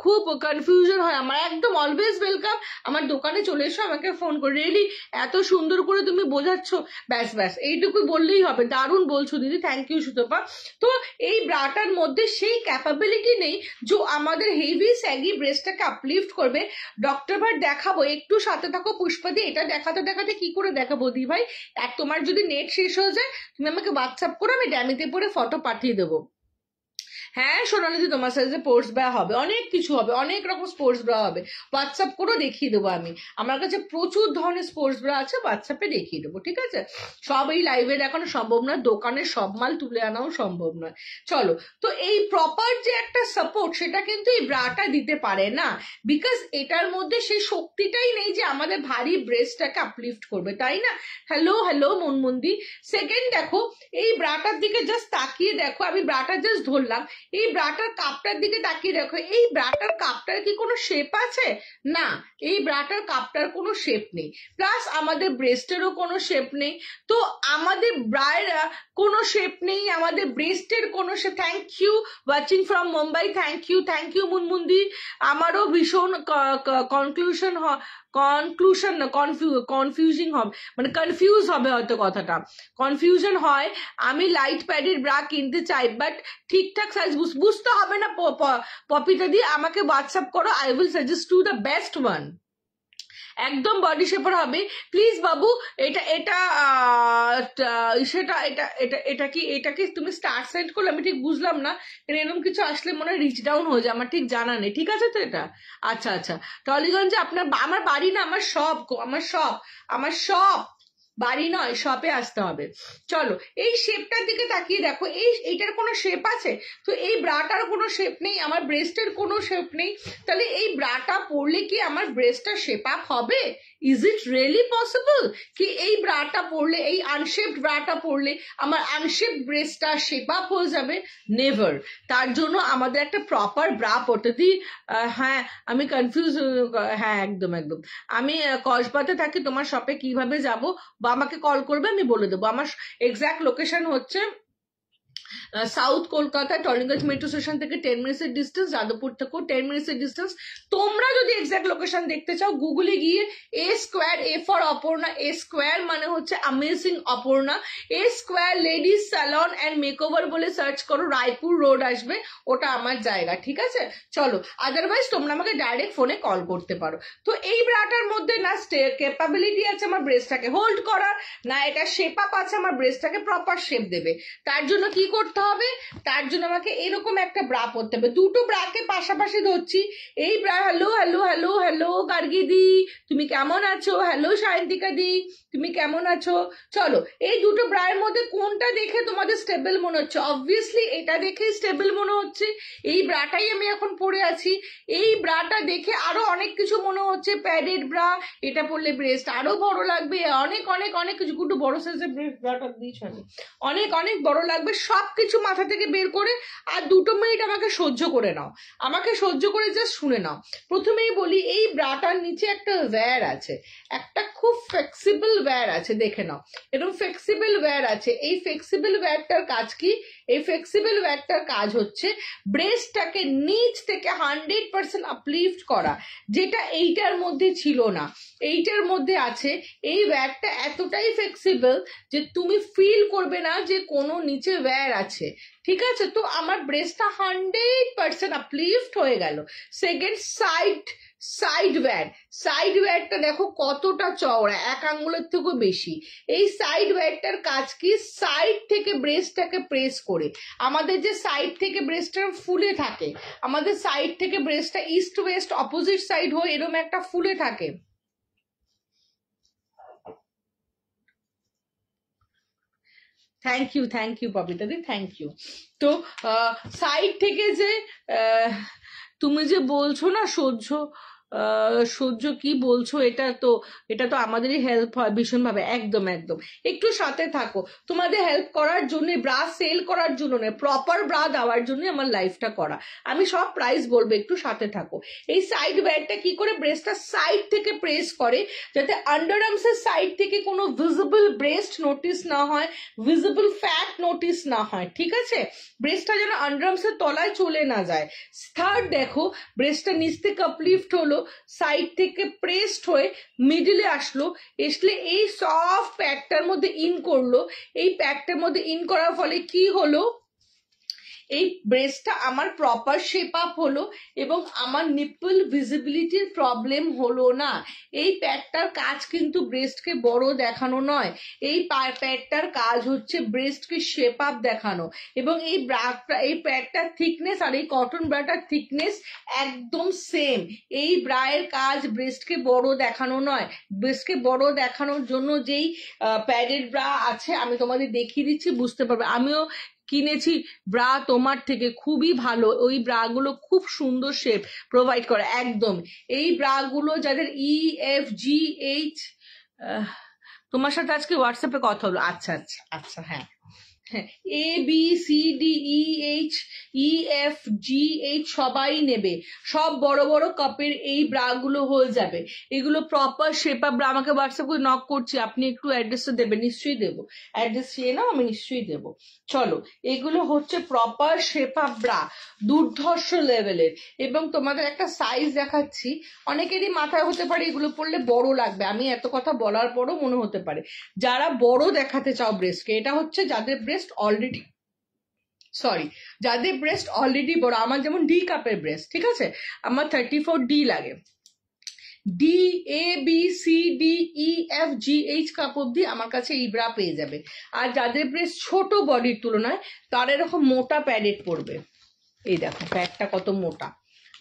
খুব কনফিউশন হয় আমার, একদম অলওয়েজ ওয়েলকাম, আমার দোকানে চলে এসো, আমাকে ফোন করে, রিয়েলি এত সুন্দর করে তুমি বোঝাচ্ছ, ব্যাস এইটুকু বললেই হবে, দারুণ বলছো দিদি, থ্যাংক ইউ সুতপা। তো এই ব্রাটার মধ্যে সেই ক্যাপাবিলিটি নেই যে আমাদের হেভি স্যাগি ব্রেস্টটাকে আপলিফট করবে। ডক্টর ভাই দেখাবো, একটু সাথে থাকো পুষ্পাদি, এটা দেখাতে দেখাতে কি করে দেখাবো দি ভাই, আর তোমার যদি নেট শেষ হয়ে যায় তুমি আমাকে হোয়াটসঅ্যাপ করো, আমি ড্যামিতে পরে ফটো পাঠিয়ে দেবো। হ্যাঁ সোনালিদি তোমার সাইজে স্পোর্টস ব্রা হবে, অনেক কিছু হবে, অনেক রকম স্পোর্টস ব্রা হবে, হোয়াটসঅ্যাপ করেও দেখিয়ে দেবো আমি, আমার কাছে প্রচুর ধরনের স্পোর্টস ব্রা আছে, হোয়াটসঅ্যাপে দেখিয়ে দেবো, ঠিক আছে? সব এই লাইভে দেখানো সম্ভব নয়, দোকানের সব মাল তুলে আনাও সম্ভব নয়। চলো, তো এই প্রপার যে একটা সাপোর্ট সেটা কিন্তু এই ব্রাটা দিতে পারে না, বিকজ এটার মধ্যে সেই শক্তিটাই নেই যে আমাদের ভারী ব্রেস্টটাকে আপলিফট করবে, তাই না? হ্যালো মনমন্দি। সেকেন্ড দেখো, এই ব্রাটার দিকে জাস্ট তাকিয়ে দেখো, আমি ব্রাটা জাস্ট ধরলাম, এই ব্রাটার কাপটার দিকে তাকিয়ে দেখো, এই ব্রাটার কাপটার কি কোনো শেপ আছে? না, এই ব্রাটার কাপটার কোনো শেপ নেই, প্লাস আমাদের ব্রেস্টেরও কোনো শেপ নেই। তো আমাদের ব্রায়েরা কোনো শেপ নেই, আমাদের ব্রেস্টের কোনো শেপ। Thank you watching from Mumbai, thank you মুনমুন্দি। আমারও ভীষণ কনফিউজিং হবে, মানে কনফিউজ হবে হয়তো কথাটা, কনফিউশন হয়। আমি লাইট প্যাডের ব্রা কিনতে চাই, বাট ঠিকঠাক সাইজ বুঝতে হবে না। পপিতা দি আমাকে হোয়াটসঅ্যাপ করো, I will suggest to the best one. একদম বডি শেপার হবে প্লিজ বাবু। এটা এটা সেটা এটা এটা এটা কি তুমি স্টার সেন্ড করলে? আমি ঠিক বুঝলাম না, এরকম কিছু আসলে মনে হয় রিচ ডাউন হয়ে যায়, আমার ঠিক জানা নেই। ঠিক আছে তো এটা, আচ্ছা আচ্ছা। টলিগঞ্জে আপনার, আমার বাড়ি না, আমার সব বাড়ি নয়, শপে আসতে হবে। চলো এই শেপটার দিকে তাকিয়ে দেখো, এইটার কোনো শেপ আছে? তো এই ব্রাটার কোনো শেপ নেই, আমার ব্রেস্টের কোনো শেপ নেই, তাহলে এই ব্রাটা পরলে কি আমার ব্রেস্টটা শেপ আপ হবে? ইজ ইট রিয়েলি পসিবল কি এই ব্রাটা পরলে, এই আনশেপড ব্রাটা পরলে আমার আনশেপড ব্রেস্টটা শেপ আপ হয়ে যাবে? নেভার। তার জন্য আমাদের একটা প্রপার ব্রা পরতে দিই। হ্যাঁ আমি কনফিউজ, হ্যাঁ একদম একদম। আমি কসবাতে থাকি, তোমার শপে কিভাবে যাব? বা আমাকে কল করবে, আমি বলে দেবো। আমার এক্সাক্ট লোকেশন হচ্ছে south Kolkata, Tollygunge metro station থেকে 10 মিনিটসের ডিস্টেন্স, যাদবপুর থেকেও 10 মিনিটসের ডিস্টেন্স। তোমরা যদি এক্সাক্ট লোকেশন দেখতে চাও, গুগলে গিয়ে A square, A for Aparna, A square মানে হচ্ছে amazing Aparna, A square ladies salon and makeover বলে সার্চ করো, রায়পুর রোড আসবে, ওটা আমার জায়গা। ঠিক আছে চলো, আদারওয়াইজ তোমরা আমাকে ডাইরেক্ট ফোনে কল করতে পারো। তো এই ব্রাটার মধ্যে না ক্যাপাবিলিটি আছে আমার ব্রেস্টটাকে হোল্ড করার, না এটা শেপ আপ আছে আমার ব্রেস্টটাকে প্রপার শেপ দেবে। তার জন্য কি করতে হবে? তার জন্য আমাকে এরকম একটা ব্রা পরতে হবে। দুটো ব্রাকে পাশাপাশি ধরছি, এই bra. Hello hello hello hello Gargi di, তুমি কেমন আছো? হ্যালো সায়ন্তিকা দি, তুমি কেমন আছো? চলো এই দুটো ব্রায়ের মধ্যে কোনটা দেখে তোমাদের স্টেবল মনে হচ্ছে? অবভিয়াসলি এটা দেখেই স্টেবল মনে হচ্ছে, এই ব্রাটাই আমি এখন পরে আছি। এই ব্রাটা দেখে আরো অনেক কিছু মনে হচ্ছে, প্যাডেড ব্রা, এটা পরলে ব্রেস্ট আরো বড় লাগবে, অনেক অনেক অনেক কিছু। একটু বড় সাইজের ব্রেস্ট ব্রাটা দিয়েছি আমি, অনেক অনেক বড় লাগবে। সবকিছু মাথা থেকে বের করে আর 2 মিনিট আমাকে সহ্য করে নাও, আমাকে সহ্য করে জাস্ট শুনে নাও। প্রথমেই বলি, এই ব্রাটার নিচে একটা ওয়্যার আছে, একটা খুব ফ্লেক্সিবল ওয়্যার আছে, দেখে নাও এরকম ফ্লেক্সিবল ওয়্যার আছে। এই ফ্লেক্সিবল ওয়্যারটার কাজ কি? এই ফ্লেক্সিবল ওয়্যারটার কাজ হচ্ছে ব্রেস্টটাকে নিচ থেকে 100% আপলিফট করা, যেটা এইটার মধ্যে ছিল না, এইটার মধ্যে আছে। এই ওয়্যারটা এতটাই ফ্লেক্সিবল যে তুমি ফিল করবে না যে কোনো নিচে ওয়্যার আছে। ঠিক আছে, তো আমার ব্রেস্টটা 100% আপলিফট হয়ে গেল। সেকেন্ড, সাইড ওয়্যারটা দেখো কতটা চওড়া, 1 আঙ্গুলের থেকেও বেশি। এই সাইড ওয়্যারটার কাজ কি? সাইড থেকে ব্রেস্টটাকে প্রেস করে, আমাদের যে সাইড থেকে ব্রেস্টটা ফুলে থাকে, আমাদের সাইড থেকে ব্রেস্টটা ইস্ট ওয়েস্ট অপোজিট সাইড হয়ে এরকম একটা ফুলে থাকে। Thank you Popita di, thank you. তো সাইড থেকে যে তুমি যে বলছো না সহ্য কি বলছো, এটা তো আমাদেরই হেল্প হয় ভীষণভাবে। একদম একদম, একটু সাথে থাকো, তোমাদের হেল্প করার জন্য, ব্রা সেল করার জন্য নয়, প্রপার ব্রা দেওয়ার জন্য আমার লাইফটা করা। আমি সব প্রাইস বলবো, একটু সাথে থাকো। এই সাইড ওয়্যারটা কি করে? ব্রেস্টটা সাইড থেকে প্রেস করে, যাতে আন্ডার আর্মসের সাইড থেকে কোনো ভিজিবল ব্রেস্ট নোটিস না হয়, ভিজিবল ফ্যাট নোটিস না হয়। ঠিক আছে, ব্রেস্টটা যেন আন্ডার আর্মসের তলায় চলে না যায়। থার্ড, দেখো ব্রেস্টটা নিচ থেকে আপলিফট হলো, সাইড থেকে প্রেসড হয়ে মিডলে আসলো, এসলে এই সফট প্যাকটার মধ্যে ইন করলো। এই প্যাকটার মধ্যে ইন করার ফলে কি হলো? এই ব্রেস্টটা আমার প্রপার শেপ আপ হলো এবং আমার নিপল ভিজিবিলিটির প্রবলেম হলো না। এই প্যাডটার কাজ কিন্তু ব্রেস্টকে বড় দেখানো নয়, এই প্যাডটার কাজ হচ্ছে ব্রেস্টকে শেপ আপ দেখানো। এবং এই প্যাডটার থিকনেস আর এই কটন ব্রাটার থিকনেস একদম সেম। এই ব্রায়ের কাজ ব্রেস্টকে বড় দেখানো নয়, ব্রেস্টকে বড় দেখানোর জন্য যেই প্যাডেড ব্রা আছে আমি তোমাদের দেখিয়ে দিচ্ছি, বুঝতে পারবে। আমিও কিনেছি ব্রা তোমার থেকে, খুবই ভালো। ওই ব্রাগুলো খুব সুন্দর শেপ প্রোভাইড করে একদম। এই ব্রাগুলো যাদের EFGH, তোমার সাথে আজকে হোয়াটসঅ্যাপে কথা হলো। আচ্ছা আচ্ছা আচ্ছা, হ্যাঁ হ্যাঁ, ABCDEH EFGH সবাই নেবে, সব বড় বড় কাপের এই ব্রা গুলো হয়ে যাবে। এগুলো প্রপার শেপা ব্রা। আমাকে হোয়াটসঅ্যাপ করে নক করছি, আপনি একটু অ্যাড্রেসটা দেবেন। নিশ্চয়ই দেবো, অ্যাড্রেস চেয়ে নাও, আমি নিশ্চয়ই দেবো। চলো, এগুলো হচ্ছে প্রপার শেপা ব্রা, দুর্ধর্ষ লেভেলের। এবং তোমাদের একটা সাইজ দেখাচ্ছি, অনেকেরই মাথায় হতে পারে এগুলো পরলে বড় লাগবে, আমি এত কথা বলার পরও মনে হতে পারে। যারা বড় দেখাতে চাও ব্রেস্টকে, এটা হচ্ছে যাদের ব্রেস্ট অলরেডি যাদের ব্রেস্ট অলরেডি বড়, আমার যেমন ডি কাপের ব্রেস্ট, ঠিক আছে, আমার 34D লাগে, ডি ABCDEFGH কাপ অব্দি আমার কাছে এই ব্রা পেয়ে যাবে। আর যাদের ব্রেস্ট ছোট বডির তুলনায়, তারা এরকম মোটা প্যাডেড পরবে। এই দেখো প্যাডটা কত মোটা।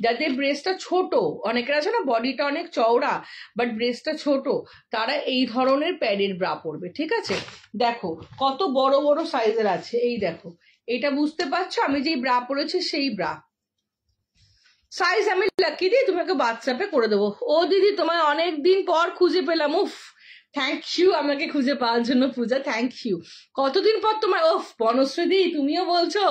যাদের ব্রেস্টটা ছোট, অনেকের আছে না বডিটা অনেক চওড়া বাট ব্রেস্টটা ছোট, তারা এই ধরনের প্যাডেড ব্রা পরবে, ঠিক আছে। দেখো কত বড় বড় সাইজের আছে, এই দেখো, এটা বুঝতে পারছো আমি যেই ব্রা পরেছি সেই ব্রা সাইজ। আমি লাকি দিই, তোমাকে হোয়াটসঅ্যাপে করে দেবো। ও দিদি, তোমায় অনেকদিন পর খুঁজে পেলাম, উফ থ্যাংক ইউ আমাকে খুঁজে পাওয়ার জন্য পূজা, থ্যাংক ইউ। কতদিন পর তোমার, ওফ বনশ্রী দি তুমিও বলছো,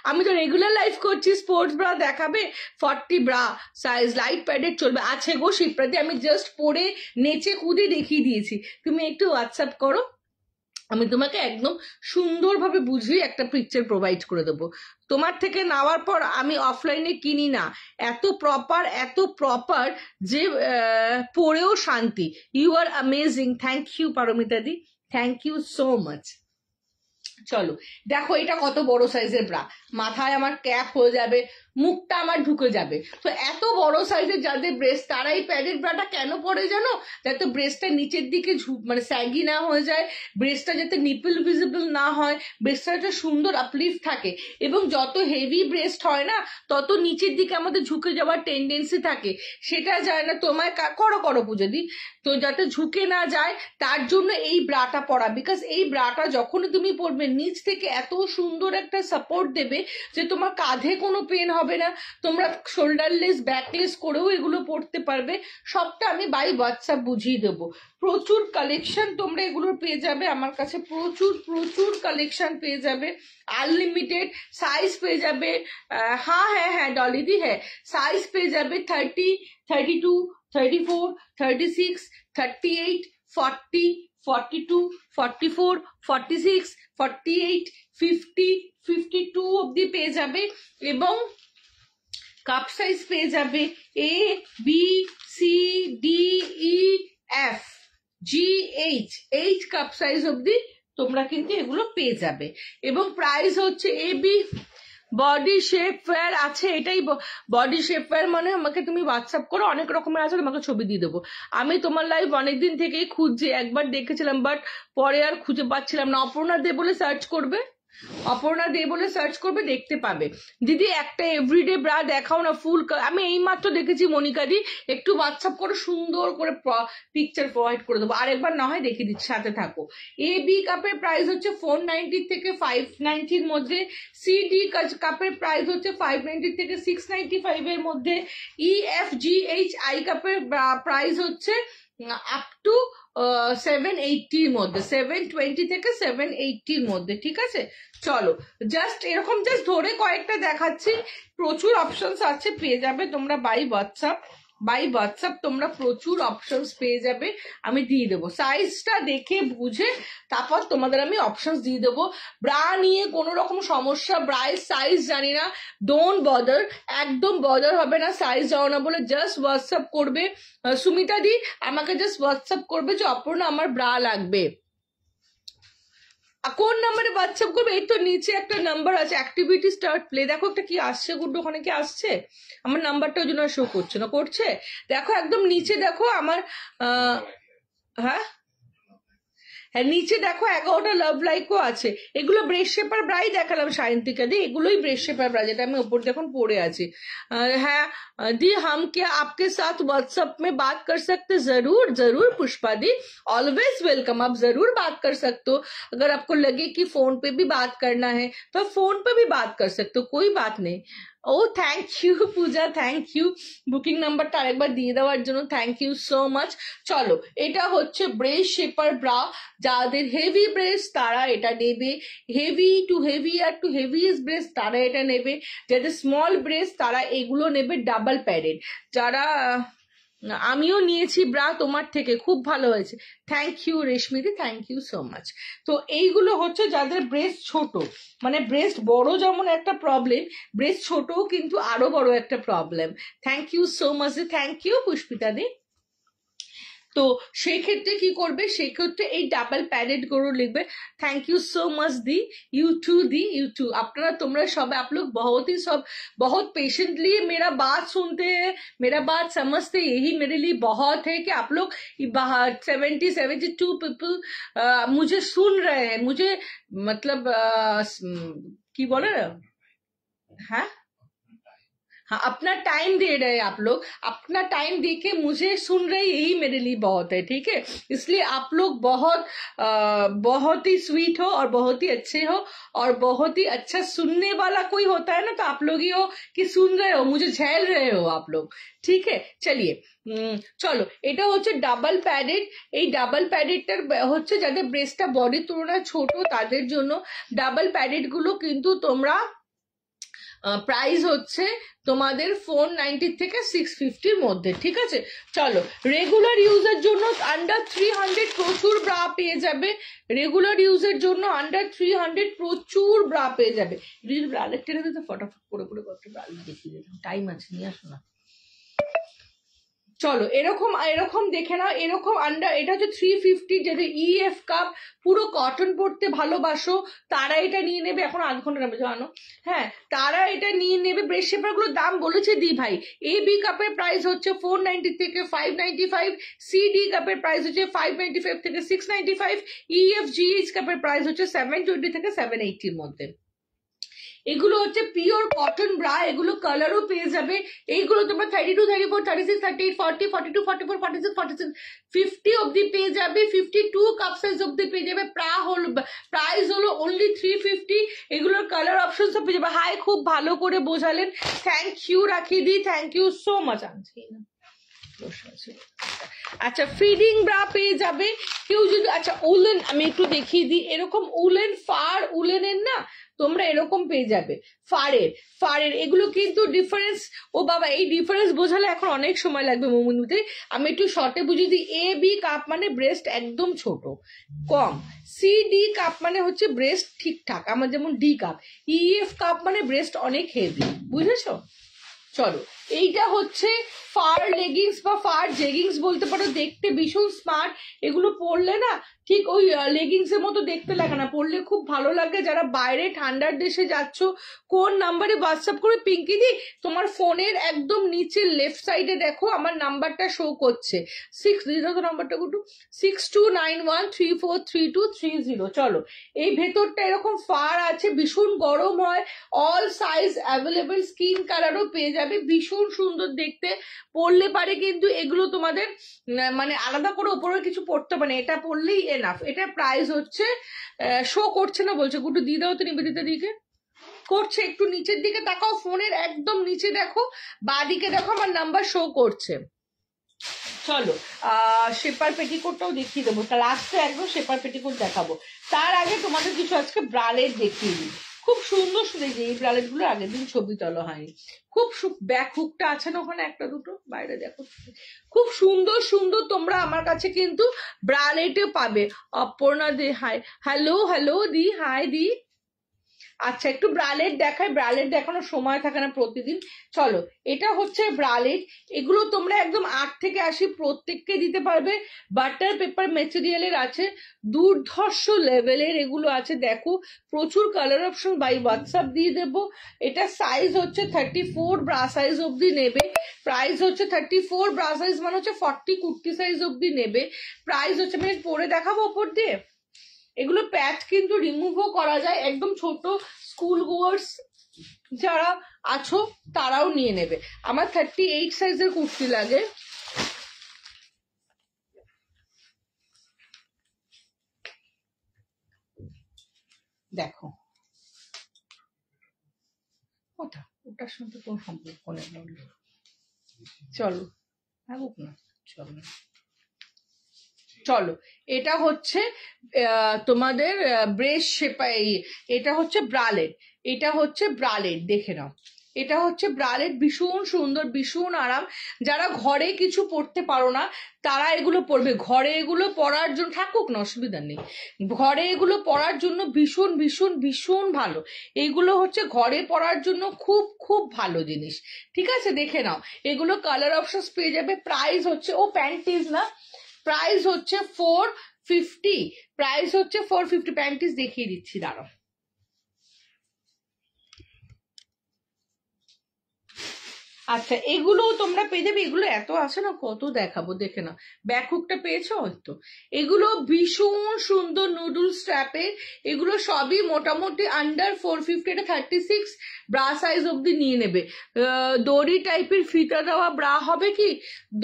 আমি তো রেগুলার লাইভ করছি। স্পোর্টস ব্রা দেখাবে, 40 ব্রা সাইজ লাইট প্যাডেড চলবে, আছে গো শিপ্রাদি, আমি জাস্ট পরে নেচে কুদে দেখিয়ে দিয়েছি। তুমি একটু হোয়াটসঅ্যাপ করো, আমি তোমাকে একদম সুন্দরভাবে বুঝিয়ে একটা পিকচার প্রোভাইড করে দেবো। তোমার থেকে নেওয়ার পর আমি অফলাইনে কিনি না, এত প্রপার যে পরেও শান্তি। You are amazing, thank you Paramita di, thank you so much. চলো দেখো এটা কত বড় সাইজের ব্রা, মাথায় আমার ক্যাপ হয়ে যাবে, মুখটা আমার ঢুকে যাবে। তো এত বড় সাইজের যাদের ব্রেস্ট, তারা এই প্যাডেড ব্রাটা কেন পরে জানো? যাতে ব্রেস্টটা নিচের দিকে মানে স্যাগি না হয়ে যায়, ব্রেস্টটা যাতে নিপল ভিজিবল না হয়, ব্রেস্টটা একটা সুন্দর আপলিফট থাকে। এবং যত হেভি ব্রেস্ট হয় না, তত নিচের দিকে আমাদের ঝুঁকে যাওয়ার টেন্ডেন্সি থাকে, সেটা যায় না। তোমায় করো পুজো দি, তো যাতে ঝুঁকে না যায় তার জন্য এই ব্রাটা পরা। বিকজ এই ব্রাটা যখনই তুমি পরবে, নিচ থেকে এত সুন্দর একটা সাপোর্ট দেবে যে তোমার কাঁধে কোনো পেন হবে না, তোমরা শোল্ডারলেস ব্যাকলেস করেও এগুলো পরতে পারবে। সবটা আমি বাই হোয়াটসঅ্যাপ বুঝিয়ে দেবো। প্রচুর কালেকশন তোমরা এগুলোর পেয়ে যাবে আমার কাছে, প্রচুর কালেকশন পেয়ে যাবে, আনলিমিটেড সাইজ পেয়ে যাবে। হ্যাঁ ডলিদি, হ্যাঁ সাইজ পেয়ে যাবে 30, 32, 34, 36, 38, 40, 42, 44, 46, 48, 50, 52 অব্দি পেয়ে যাবে। এবং কাপ সাইজ পেয়ে যাবে ABCDEFGH, 8 কাপ সাইজ অব্দি তোমরা কিন্তু এগুলো পেয়ে যাবে। এবং প্রাইস হচ্ছে বডি শেপ ফেয়ার আছে, এটাই বডি শেপ ফেয়ার মানে আমাকে তুমি হোয়াটসঅ্যাপ করো, অনেক রকমের আছে, তোমাকে ছবি দিয়ে দেবো। আমি তোমার লাইভ অনেকদিন থেকেই খুঁজছি, একবার দেখেছিলাম বাট পরে আর খুঁজে পাচ্ছিলাম না। অপর্ণা দে বলে সার্চ করবে, দেখতে পাবে। দিদি একটা এভরিডে ব্রা দেখাও না, ফুল। আমি এইমাত্র দেখেছি মনিকা দি, একটু হোয়াটসঅ্যাপ করে সুন্দর করে পিকচার প্রোভাইড করে দেবো, আরেকবার না হয় দেখিয়ে দিচ্ছি, সাথে থাকো। AB কাপের প্রাইস হচ্ছে 490 থেকে 590 মধ্যে, CD কাপের প্রাইস হচ্ছে 590 থেকে 695 এর মধ্যে, EFGH কাপের প্রাইস হচ্ছে আপ টু 780 মধ্যে, 720 থেকে 780 মধ্যে, ঠিক আছে। চলো জাস্ট এরকম ধরে কয়েকটা দেখাচ্ছি, প্রচুর অপশনস আছে, পেয়ে যাবে তোমরা বাই হোয়াটসঅ্যাপ তোমরা প্রচুর অপশনস পেয়ে যাবে, আমি দিয়ে দেবো। সাইজটা দেখে বুঝে তারপর তোমাদের আমি অপশনস দিয়ে দেবো। ব্রা নিয়ে কোনো রকম সমস্যা, ব্রায়ের সাইজ জানি না, ডোন্ট বদার, একদম বদার হবে না সাইজ জানো না বলে, জাস্ট হোয়াটসঅ্যাপ করবে। সুমিতা দি আমাকে জাস্ট হোয়াটসঅ্যাপ করবে যে অপর্ণা আমার ব্রা লাগবে। কোন নাম্বারে হোয়াটসঅ্যাপ করবে? এই তো নিচে একটা নাম্বার আছে, অ্যাক্টিভিটি স্টার্ট প্লে, দেখো একটা কি আসছে গুড্ডু, ওখানে কি আসছে? আমার নাম্বারটা ওই জন্য শো করছে না, করছে দেখো একদম নিচে, দেখো আমার হ্যাঁ নিচে দেখো 11টা লাভ লাইকও আছে। এগুলো ব্রেস্ট শেপার ব্রাই দেখালাম সায়ন্তিকা দি, এগুলোই ব্রেস্ট শেপার ব্রা, যেটা আমি ওপর দেখুন পড়ে আছি। হ্যাঁ दी, हम क्या आपके साथ व्हाट्सएप में बात कर सकते? जरूर पुष्पा दी, ऑलवेज वेलकम, आप जरूर बात कर सकते हो। अगर आपको लगे कि फोन पे भी बात करना है तो फोन पे भी बात कर सकते हो, कोई बात नहीं। Oh thank you Puja, thank you booking নাম্বারটা আরেকবার দিয়ে দেওয়ার জন্য, থ্যাংক ইউ সো মাচ। চলো, এটা হচ্ছে ব্রেস্ট শেপার ব্রা। যাদের হেভি ব্রেস্ট তারা এটা নেবে, হেভি টু হেভি আর টু হেভিয়েস্ট ব্রেস্ট তারা এটা নেবে, যাদের স্মল ব্রেস্ট তারা এগুলো নেবে ডাবল প্যাডেড। যারা আমিও নিয়েছি ব্রা তোমার থেকে, খুব ভালো হয়েছে, থ্যাংক ইউ রেশমিদি, থ্যাংক ইউ সো মাচ। তো এইগুলো হচ্ছে যাদের ব্রেস্ট ছোট, মানে ব্রেস্ট বড় যেমন একটা প্রবলেম, ব্রেস্ট ছোটও কিন্তু আরো বড় একটা problem. Thank you so much, thank you Pushpita di. তো সেই ক্ষেত্রে কি করবে, সেই ক্ষেত্রে এই ডাবল প্যাডেড গুলো লিখবে। Thank you so much di, you too di, you too. अपना तुमरा सब आप लोग बहुत ही सब बहुत पेशेंटली मेरा बात सुनते हैं, मेरा बात समझते, यही मेरे लिए बहुत है कि आप लोग 72 पीपल मुझे सुन रहे हैं, मुझे मतलब की बोले ना, हाँ हाँ, अपना टाइम दे रहे हैं आप लोग, अपना टाइम दे के मुझे सुन रहे, यही मेरे लिए बहुत है, ठीक है। इसलिए आप लोग बहुत ही स्वीट हो और बहुत ही अच्छे हो और बहुत ही अच्छा सुनने वाला कोई होता है ना, तो आप लोग ही हो कि सुन रहे हो, मुझे झेल रहे हो आप लोग, ठीक है। चलिए চলো, এটা হচ্ছে ডাবল প্যাডেড। এই ডাবল প্যাডেডটার হচ্ছে যাদের ব্রেস্টটা বডির তুলনায় ছোট তাদের জন্য ডাবল প্যাডেড গুলো কিন্তু তোমরা প্রাইস হচ্ছে তোমাদের 490 থেকে 650 মধ্যে, ঠিক আছে। চলো, রেগুলার ইউজের জন্য আন্ডার 300 প্রচুর ব্রা পেয়ে যাবে, রেগুলার ইউজের জন্য আন্ডার 300 প্রচুর ব্রা পেয়ে যাবে। ব্রালেট টেনে দিতে ফটাফট করে করে কত ব্রালেট দেখিয়ে দিলাম, টাইম আছে, নিয়ে আসো না। চলো, এরকম এরকম দেখে নাও, এরকম আন্ডার, এটা হচ্ছে 350, যদি ইএফ কাপ পুরো কটন পরতে ভালোবাসো তারা এটা নিয়ে নেবে, এখন আধ ঘন্টা নেবে জানো, হ্যাঁ তারা এটা নিয়ে নেবে। ব্রেস্ট শেপার গুলোর দাম বলেছে দি ভাই, এ বি কাপের প্রাইস হচ্ছে 490 থেকে 595, সি ডি কাপের প্রাইস হচ্ছে 595 থেকে 695, ইএফ জিএইচ কাপের প্রাইস হচ্ছে 720 থেকে 780 মধ্যে। এগুলো হচ্ছে পিওর কটন ব্রা, এগুলো কালারও পেয়ে যাবে। এইগুলো তোমরা 32, 34, 36, 38, 40, 42, 44, 46, 47, 50 অব্দি পেয়ে যাবে, 52 কাপ সাইজ অব্দি পেয়ে যাবে। প্রাইস হলো অনলি 350। এগুলোর কালার অপশন সব পেয়ে যাবে। হাই, খুব ভালো করে বোঝালেন, থ্যাংক ইউ রাখি দি, থ্যাংক ইউ সো মাচ। আচ্ছা, ফিডিং ব্রা পেয়ে যাবে কেউ যদি, আচ্ছা উলেন আমি একটু দেখিয়ে দিই, এরকম উলেন ফার, উলেনের না তোমরা এরকম পেয়ে যাবে, ফারের এগুলো কিন্তু ডিফারেন্স, ও বাবা এই ডিফারেন্স বোঝালে এখন অনেক সময় লাগবে মোমুনুতে, আমি একটু শর্টে বুঝিয়ে দিই। এ বি কাপ মানে ব্রেস্ট একদম ছোট কম, সি ডি কাপ মানে হচ্ছে ব্রেস্ট ঠিকঠাক, আমার যেমন ডি কাপ, ইএফ কাপ মানে ব্রেস্ট অনেক হেভি, বুঝেছো। চলো, এইটা হচ্ছে ফার লেগিংস বা ফার জেগিংস বলতে পারো, দেখতে ভীষণ স্মার্ট। এগুলো পরলে না ঠিক ওই লেগিংস এর মতো দেখতে লাগে না, পরলে খুব ভালো লাগে। যারা বাইরে ঠান্ডার দেশে যাচ্ছ, কোন নাম্বারে হোয়াটসঅ্যাপ করে, পিঙ্কি দি তোমার ফোনের একদম নিচে লেফট সাইডে দেখো আমার নাম্বারটা শো করছে, 6 নাম্বারটা গুটু 6291343230। চলো, এই ভেতরটা এরকম ফার আছে, ভীষণ গরম হয়, অল সাইজ অ্যাভেলেবেল, স্কিন কালারও পেয়ে যাবে, ভীষণ সুন্দর দেখতে। পরলে পারে কিন্তু এগুলো তোমাদের মানে আলাদা করে উপরে কিছু পড়তে হবে না, এটা পরলেই এনাফ। এটা প্রাইস হচ্ছে শো করছে না বলছে, গুটু দিয়ে দাও তো নিবেদিতা দিকে, করছে, একটু নিচের দিকে তাকাও, ফোনের একদম নিচে দেখো, বাঁদিকে দেখো আমার নাম্বার শো করছে। চলো, শেপার পেটিকোটটাও দেখিয়ে দেবো, লাস্টে একদম শেপার পেটিকোট দেখাবো, তার আগে তোমাদের কিছু আজকে ব্রালেট দেখিয়ে দিই। খুব সুন্দর শুনেছি এই ব্রালেট গুলো, আগের দিন ছবি তোলা হয়নি, খুব ব্যাক হুকটা আছে না ওখানে একটা দুটো, বাইরে দেখো, খুব সুন্দর সুন্দর তোমরা আমার কাছে কিন্তু ব্রালেটে পাবে। অপর্ণা দে হাই, হ্যালো হ্যালো দি, হাই দি। আচ্ছা, একটু ব্রালেট দেখায়, ব্রালেট দেখানোর সময় থাকে না প্রতিদিন। চলো, এটা হচ্ছে ব্রালেট, এগুলো তোমরা একদম 8 থেকে 80 প্রত্যেককে দিতে পারবে, বাটার পেপার মেটেরিয়ালের আছে, দুর্ধর্ষ লেভেলের এগুলো আছে, দেখো প্রচুর কালার অপশন, বাই হোয়াটসঅ্যাপ দিয়ে দেবো। এটা সাইজ হচ্ছে 34 ব্রা সাইজ অব্দি নেবে, প্রাইস হচ্ছে 34 ব্রা সাইজ মানে হচ্ছে 40 কুর্তি সাইজ অব্দি নেবে, প্রাইস হচ্ছে, আমি পরে দেখাবো ওপর দিয়ে। এগুলো প্যাচ কিন্তু রিমুভও করা যায়, একদম ছোট স্কুল গোয়ার্স যারা আছো তারাও নিয়ে নেবে। আমার 38 সাইজের কুর্তি লাগে, দেখো ওটার সঙ্গে কোন সম্পর্ক নেই। চলো ভাবুক না, চলো চলো। এটা হচ্ছে তোমাদের ব্রেস্ট শেপাই, এটা হচ্ছে ব্রালেট, এটা হচ্ছে ব্রালেট, দেখে নাও। এটা হচ্ছে ব্রালেট, ভীষণ সুন্দর, ভীষণ আরাম। যারা ঘরে কিছু পরতে পারো না তারা এগুলো পরবে, ঘরে এগুলো পরার জন্য, থাকুক না অসুবিধা নেই, ঘরে এগুলো পরার জন্য ভীষণ ভীষণ ভীষণ ভালো। এইগুলো হচ্ছে ঘরে পরার জন্য খুব খুব ভালো জিনিস, ঠিক আছে? দেখে নাও, এগুলো কালার অপশন পেয়ে যাবে। প্রাইস হচ্ছে, ও প্যান্টিজ না, প্রাইস হচ্ছে 450, প্রাইস হচ্ছে 450। প্যান্টিস দেখিয়ে দিচ্ছি, দাঁড়াও। আচ্ছা, এগুলো তোমরা পেয়ে যাবে, এগুলো এত আছে না, কত দেখাবো, দেখে নাও। ব্যাক হুকটা পেয়েছো হয়তো। এগুলো ভীষণ সুন্দর নুডল স্ট্র্যাপের, এগুলো সবই মোটামুটি আন্ডার 450। এটা 36 ব্রা সাইজ অব্দি নিয়ে নেবে। দড়ি টাইপের ফিতা দেওয়া ব্রা হবে কি,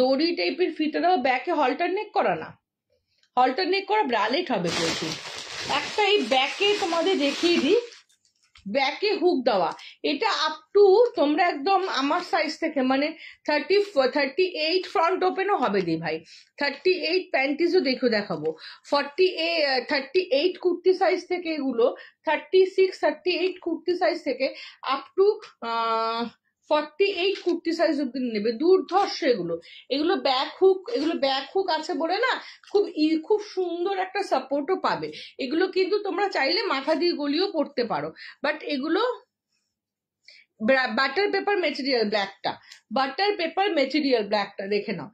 দড়ি টাইপের ফিতা দেওয়া, ব্যাকে হল্টার নেক করা না, হল্টার নেক করা ব্রালেট হবে প্রচুর। একটা এই ব্যাকে তোমাদের দেখিয়ে দিই, ব্যাকে হুক দেওয়া, এটা আপ টু তোমরা একদম আমার সাইজ থেকে, মানে 38 ফ্রন্ট ওপেনও হবে দি ভাই, 38 প্যান্টিসও দেখাবো, 38 কুর্তি সাইজ থেকে, এগুলো 38 কুর্তি সাইজ থেকে আপ টু 48 কুর্তি সাইজ অব্দি নেবে, দুর্ধর্ষ এগুলো। এগুলো ব্যাক হুক আছে বলে না, খুব সুন্দর একটা সাপোর্টও পাবে। এগুলো কিন্তু তোমরা চাইলে মাথা দিয়ে গলিয়েও পড়তে পারো, বাট এগুলো বাটার পেপার মেটেরিয়াল ব্ল্যাকটা, বাটার পেপার মেটেরিয়াল ব্ল্যাকটা দেখে নাও,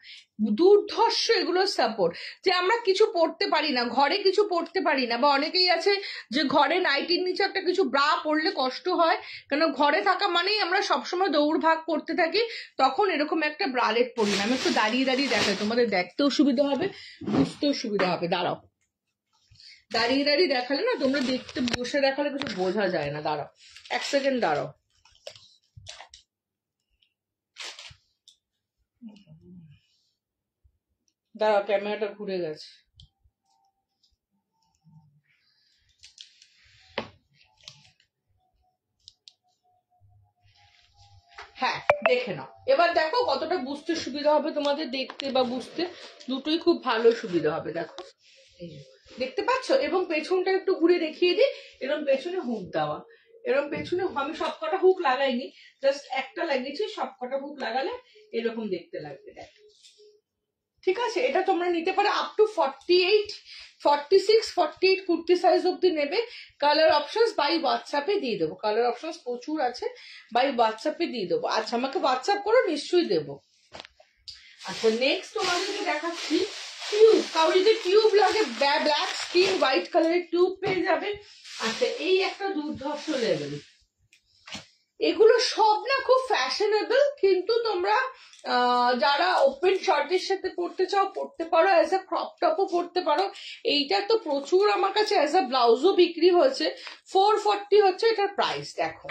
দুর্ধর্ষ এগুলো সাপোর্ট। যে আমরা কিছু পড়তে পারি না, ঘরে কিছু পড়তে পারি না, বা অনেকেই আছে যে ঘরে নাইটির নিচে একটা কিছু ব্রা পরলে কষ্ট হয়, কেন ঘরে থাকা মানেই আমরা সবসময় দৌড়ভাগ করতে থাকি, তখন এরকম একটা ব্রালেট পরি না। আমি একটু দাঁড়িয়ে দাঁড়িয়ে দেখাই, তোমাদের দেখতেও সুবিধা হবে, বুঝতেও সুবিধা হবে। দাঁড়াও, দাঁড়িয়ে দাঁড়িয়ে দেখালে না, তোমরা দেখতে, বসে দেখালে কিছু বোঝা যায় না। দাঁড়াও 1 সেকেন্ড, দাঁড়াও। দাঁড়াও, ক্যামেরাটা ঘুরে গেছে। হ্যাঁ, দেখে নাও এবার, দেখো কতটা বুঝতে সুবিধা হবে তোমাদের, দেখতে বা বুঝতে দুটোই খুব ভালো সুবিধা হবে। দেখো, দেখতে পাচ্ছ? এবং পেছনটা একটু ঘুরে দেখিয়ে দিই, এরকম পেছনে হুক দেওয়া, এরকম পেছনে, আমি সবকটা হুক লাগাইনি, জাস্ট একটা লাগিয়েছি, সবকটা হুক লাগালে এরকম দেখতে লাগবে। দেখো, ঠিক আছে? এটা তোমরা নিতে পারো আপ টু 46 48 কুর্তি সাইজ অব্দি নেবে। কালার অপশনস বাই হোয়াটসঅ্যাপে দিয়ে দেবো, কালার অপশনস প্রচুর আছে, বাই হোয়াটসঅ্যাপে দিয়ে দেবো। আচ্ছা, আমাকে হোয়াটসঅ্যাপ করো, নিশ্চয়ই দেবো। আচ্ছা, নেক্সট তোমাদেরকে দেখাচ্ছি টিউব, কারো যদি টিউব লাগে, ব্ল্যাক স্কিন হোয়াইট কালারের টিউব পেয়ে যাবে। আচ্ছা, এই একটা দুর্ধর্ষ লেভেল, এগুলো সব না খুব ফ্যাশনেবল, কিন্তু তোমরা যারা ওপেন শার্টের সাথে পড়তে চাও পড়তে পারো, অ্যাজ আ ক্রপ টপও পড়তে পারো। এইটা তো প্রচুর আমার কাছে অ্যাজ আ ব্লাউজও বিক্রি হয়েছে, 440 হচ্ছে এটার প্রাইস। দেখো,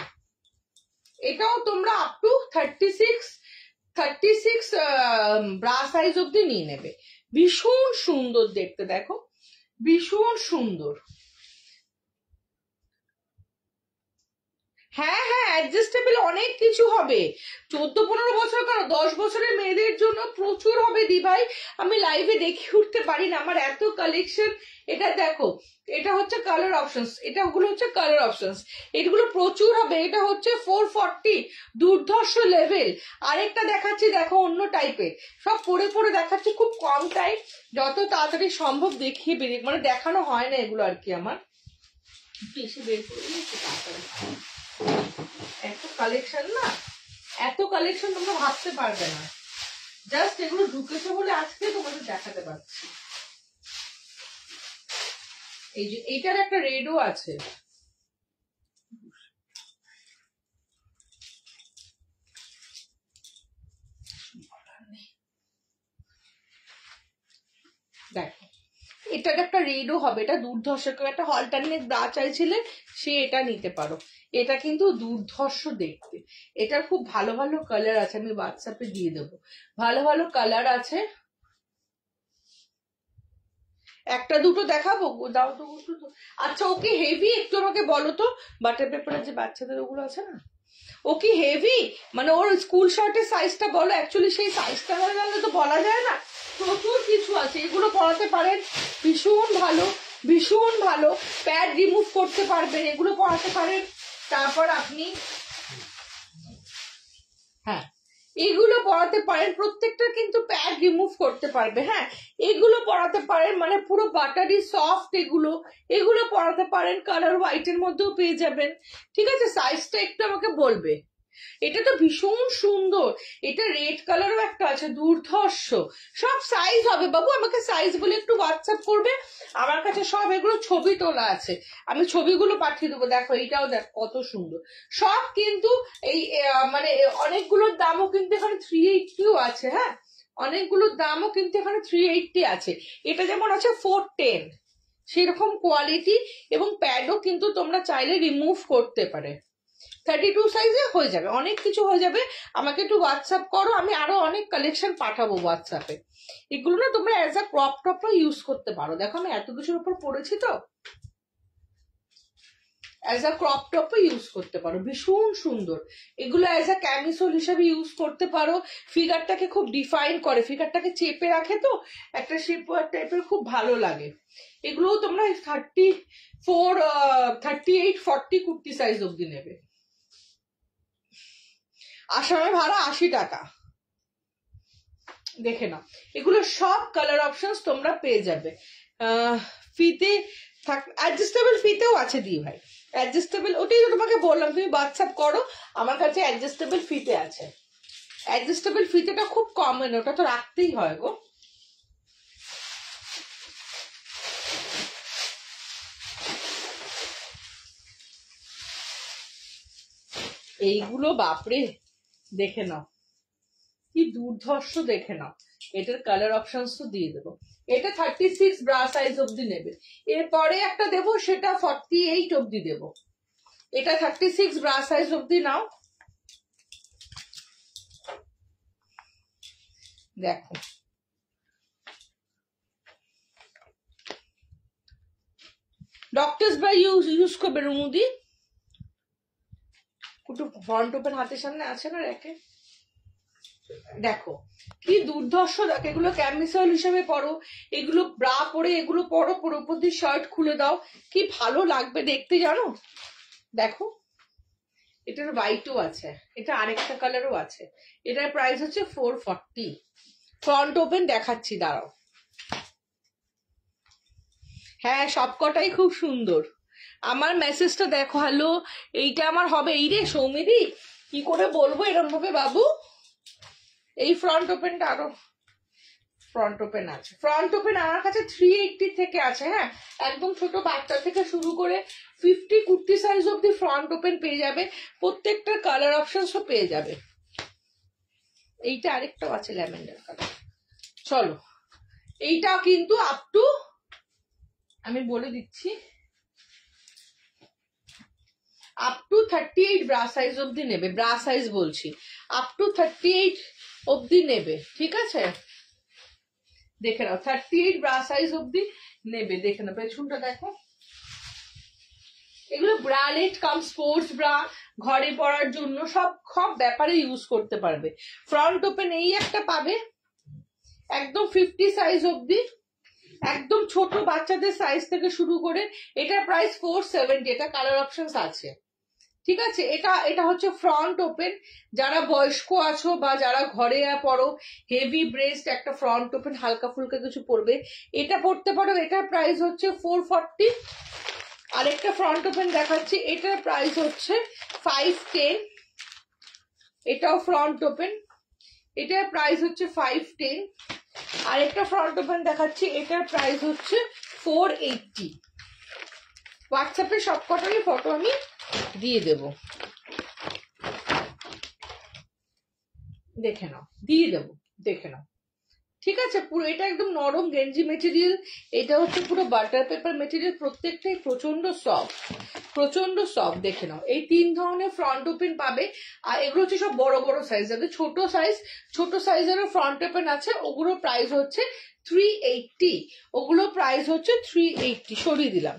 এটাও তোমরা আপ টু 36 ব্রা সাইজ অব্দি নিয়ে নেবে। ভীষণ সুন্দর দেখতে, দেখো ভীষণ সুন্দর। হ্যাঁ হ্যাঁ, অ্যাডজাস্টেবল অনেক কিছু হবে, 14-15 বছর কেন, 10 বছরের মেয়েদের জন্য প্রচুর হবে দি ভাই। আমি লাইভে দেখে উঠতে পারি না, আমার এত কালেকশন। এটা দেখো, এটা হচ্ছে কালার অপশনস, এটা গুলো হচ্ছে কালার অপশনস, এগুলো প্রচুর হবে। এটা হচ্ছে 440, দুর্ধর্ষ লেভেল। আরেকটা দেখাচ্ছি, দেখো অন্য টাইপের, সব পরে পরে দেখাচ্ছি, খুব কম টাইম, যত তাড়াতাড়ি সম্ভব দেখিয়ে বেরিয়ে, মানে দেখানো হয় না এগুলো আর কি, আমার এসে বের করে দিয়েছি তাড়াতাড়ি। এত কালেকশন না, এত কালেকশন তোমরা ভাবতে পারবে না, জাস্ট এগুলো ঢুকেছে বলে আজকে তোমাদের দেখাতে পারছি। এই যে এইটার একটা রেডও আছে, দেখো এটার একটা রেডও হবে, এটা দুর্ধর্ষ। কেউ একটা হলটারনেট ব্রা চাইছিলে, সে এটা নিতে পারো, এটা কিন্তু দুর্ধর্ষ দেখতে। এটার খুব ভালো ভালো কালার আছে, আমি হোয়াটসঅ্যাপে দিয়ে দেবো, ভালো ভালো কালার আছে। একটা দুটো দেখাবো, দাও তো একটু। আচ্ছা ও কি হেভি একটু আমাকে বলো তো, বাটার পেপারের যে বাচ্চাদের ওগুলো আছে না, ও কি হেভি? মানে ওর স্কুল শার্টের সাইজটা বলো, অ্যাকচুয়ালি সেই সাইজটা না জানলে তো বলা যায় না। প্রচুর কিছু আছে, এগুলো পরাতে পারেন, ভীষণ ভালো, ভীষণ ভালো। প্যাড রিমুভ করতে পারবেন, এগুলো পরাতে পারেন। তারপর আপনি হ্যাঁ এগুলো পরাতে পারেন, প্রত্যেকটা কিন্তু প্যাড রিমুভ করতে পারবে। হ্যাঁ এগুলো পরাতে পারেন, মানে পুরো বাটারি সফট, এগুলো এগুলো পরাতে পারেন, কালার হোয়াইটের মধ্যেও পেয়ে যাবেন। ঠিক আছে, সাইজটা একটু আমাকে বলবে। এটা তো ভীষণ সুন্দর, এটা রেড কালারও একটা আছে, দুর্ধর্ষ। সব সাইজ হবে বাবু, আমাকে সাইজ বলে একটু হোয়াটসঅ্যাপ করবে, আমার কাছে সব এগুলো ছবি তোলা আছে, আমি ছবিগুলো পাঠিয়ে দেবো। দেখো এইটাও দেখ কত সুন্দর, সব কিন্তু এই মানে অনেকগুলোর দামও কিন্তু এখানে 380 আছে। হ্যাঁ অনেকগুলোর দামও কিন্তু এখানে 380 আছে। এটা যেমন আছে 410, সেরকম কোয়ালিটি, এবং প্যাডও কিন্তু তোমরা চাইলে রিমুভ করতে পারে। 32 সাইজে হয়ে যাবে, অনেক কিছু হয়ে যাবে। আমাকে একটু হোয়াটসঅ্যাপ করো, আমি আরো অনেক কালেকশন পাঠাবো হোয়াটসঅ্যাপে। এগুলো না তোমরা অ্যাজ আ ক্রপ টপও ইউজ করতে পারো। দেখো আমি এত কিছুর উপর পড়েছি তো, অ্যাজ আ ক্রপ টপও ইউজ করতে পারো, ভীষণ সুন্দর। এগুলো অ্যাজ আ ক্যামিসোল হিসেবে ইউজ করতে পারো, ফিগারটাকে খুব ডিফাইন করে, ফিগারটাকে চেপে রাখে, তো একটা শেপ টাইপের খুব ভালো লাগে। এগুলোও তোমরা 34, 38, 40 কুর্তি সাইজ অব্দি নেবে। আসামে ভাড়া 80 টাকা। দেখে নাও, এগুলো সব কালার অপশনস তোমরা পেয়ে যাবে। ফিতে অ্যাডজাস্টেবল ফিতেও আছে দি ভাই, অ্যাডজাস্টেবল, ওটাই তোমাকে বললাম, তুমি হোয়াটসঅ্যাপ করো, আমার কাছে অ্যাডজাস্টেবল ফিতে আছে। অ্যাডজাস্টেবল ফিতেটা খুব কমন, ওটা তো রাখতেই হয় গো। এইগুলো বাপরে, দেখে নাও কি দুর্ধর্ষ, দেখে নাও। এটার কালার অপশনস তো দিয়ে দেবো। এটা 36 ব্রা সাইজ অব্দি নেবে। এরপরে একটা দেবো, সেটা 48 অব্দি দেবো। এটা 36 ব্রা সাইজ অব্দি নাও। দেখো ডক্টরস ব্রা ইউজ করবে রুমুদি, একটু ফ্রন্ট ওপেন হাতের সামনে আছে না রেখে। দেখো কি দুর্ধর্ষ, দেখো এগুলো ক্যামিসল হিসেবে পরো, এগুলো ব্রা পরে এগুলো পরো, পুরো উপর দিয়ে শার্ট খুলে দাও, কি ভালো লাগবে দেখতে জানো। দেখো এটার হোয়াইটও আছে, এটা আরেকটা কালারও আছে। এটার প্রাইস হচ্ছে 440। ফ্রন্ট ওপেন দেখাচ্ছি, দাঁড়াও। হ্যাঁ সবকটাই খুব সুন্দর। আমার মেসেজটা দেখো, হ্যালো, এইটা আমার হবে। এই রে সৌমিদি, কি করে বলবো এরকম ভাবে বাবু। এই ফ্রন্ট ওপেনটা আরো ফ্রন্ট ওপেন আছে, ফ্রন্ট ওপেন আমার কাছে 380 থেকে আছে। হ্যাঁ একদম ছোট বাচ্চা থেকে শুরু করে 50 কুর্তি সাইজ অব্দি ফ্রন্ট ওপেন পেয়ে যাবে, প্রত্যেকটার কালার অপশনসও পেয়ে যাবে। এইটা আরেকটাও আছে ল্যাভেন্ডার কালার। চলো এইটা কিন্তু আপ টু, আমি বলে দিচ্ছি, আপ টু 38 ব্রা সাইজ অব্দি নেবে, ব্রা সাইজ বলছি, আপ টু 38 অব্দি নেবে। ঠিক আছে, দেখে নাও 38 ব্রা সাইজ অব্দি নেবে। দেখে নাও পেছনটা দেখো, এগুলো ব্রালেট কাম স্পোর্টস ব্রা, ঘরে পরার জন্য সব সব ব্যাপারে ইউজ করতে পারবে। ফ্রন্ট ওপেন এই একটা পাবে, একদম 50 সাইজ অব্দি, একদম ছোট বাচ্চাদের সাইজ থেকে শুরু করে। এটার প্রাইস 470, এটা কালার অপশনস আছে। ঠিক আছে, এটা হচ্ছে ফ্রন্ট ওপেন, যারা বয়স্ক আছো বা যারা ঘরে পড়ো, হেভি ব্রেস্ট একটা ফ্রন্ট ওপেন হালকা ফুলকা কিছু পরবে, এটা পরতে পারো। এটার প্রাইস হচ্ছে 440। আরেকটা ফ্রন্ট ওপেন দেখাচ্ছি, এটার প্রাইস হচ্ছে 510। এটাও ফ্রন্ট ওপেন, এটার প্রাইস হচ্ছে 510। আরেকটা ফ্রন্ট ওপেন দেখাচ্ছি, এটার প্রাইস হচ্ছে 480। হোয়াটসঅ্যাপে সবকটারই ফটো আমি দিয়ে দেব, দেখে নাও, দিয়ে দেবো, দেখে নাও। ঠিক আছে, পুরো এটা একদম নরম গেঞ্জি মেটেরিয়াল, এটা হচ্ছে পুরো বাটার পেপার মেটেরিয়াল, প্রত্যেকটাই প্রচন্ড সফট, প্রচন্ড সফট। দেখে নাও, এই 3 ধরনের ফ্রন্ট ওপেন পাবে। আর এগুলো হচ্ছে সব বড় বড় সাইজ, যাদের ছোট সাইজেরও ফ্রন্ট ওপেন আছে, ওগুলো প্রাইস হচ্ছে 380, ওগুলো প্রাইস হচ্ছে 380। সরিয়ে দিলাম,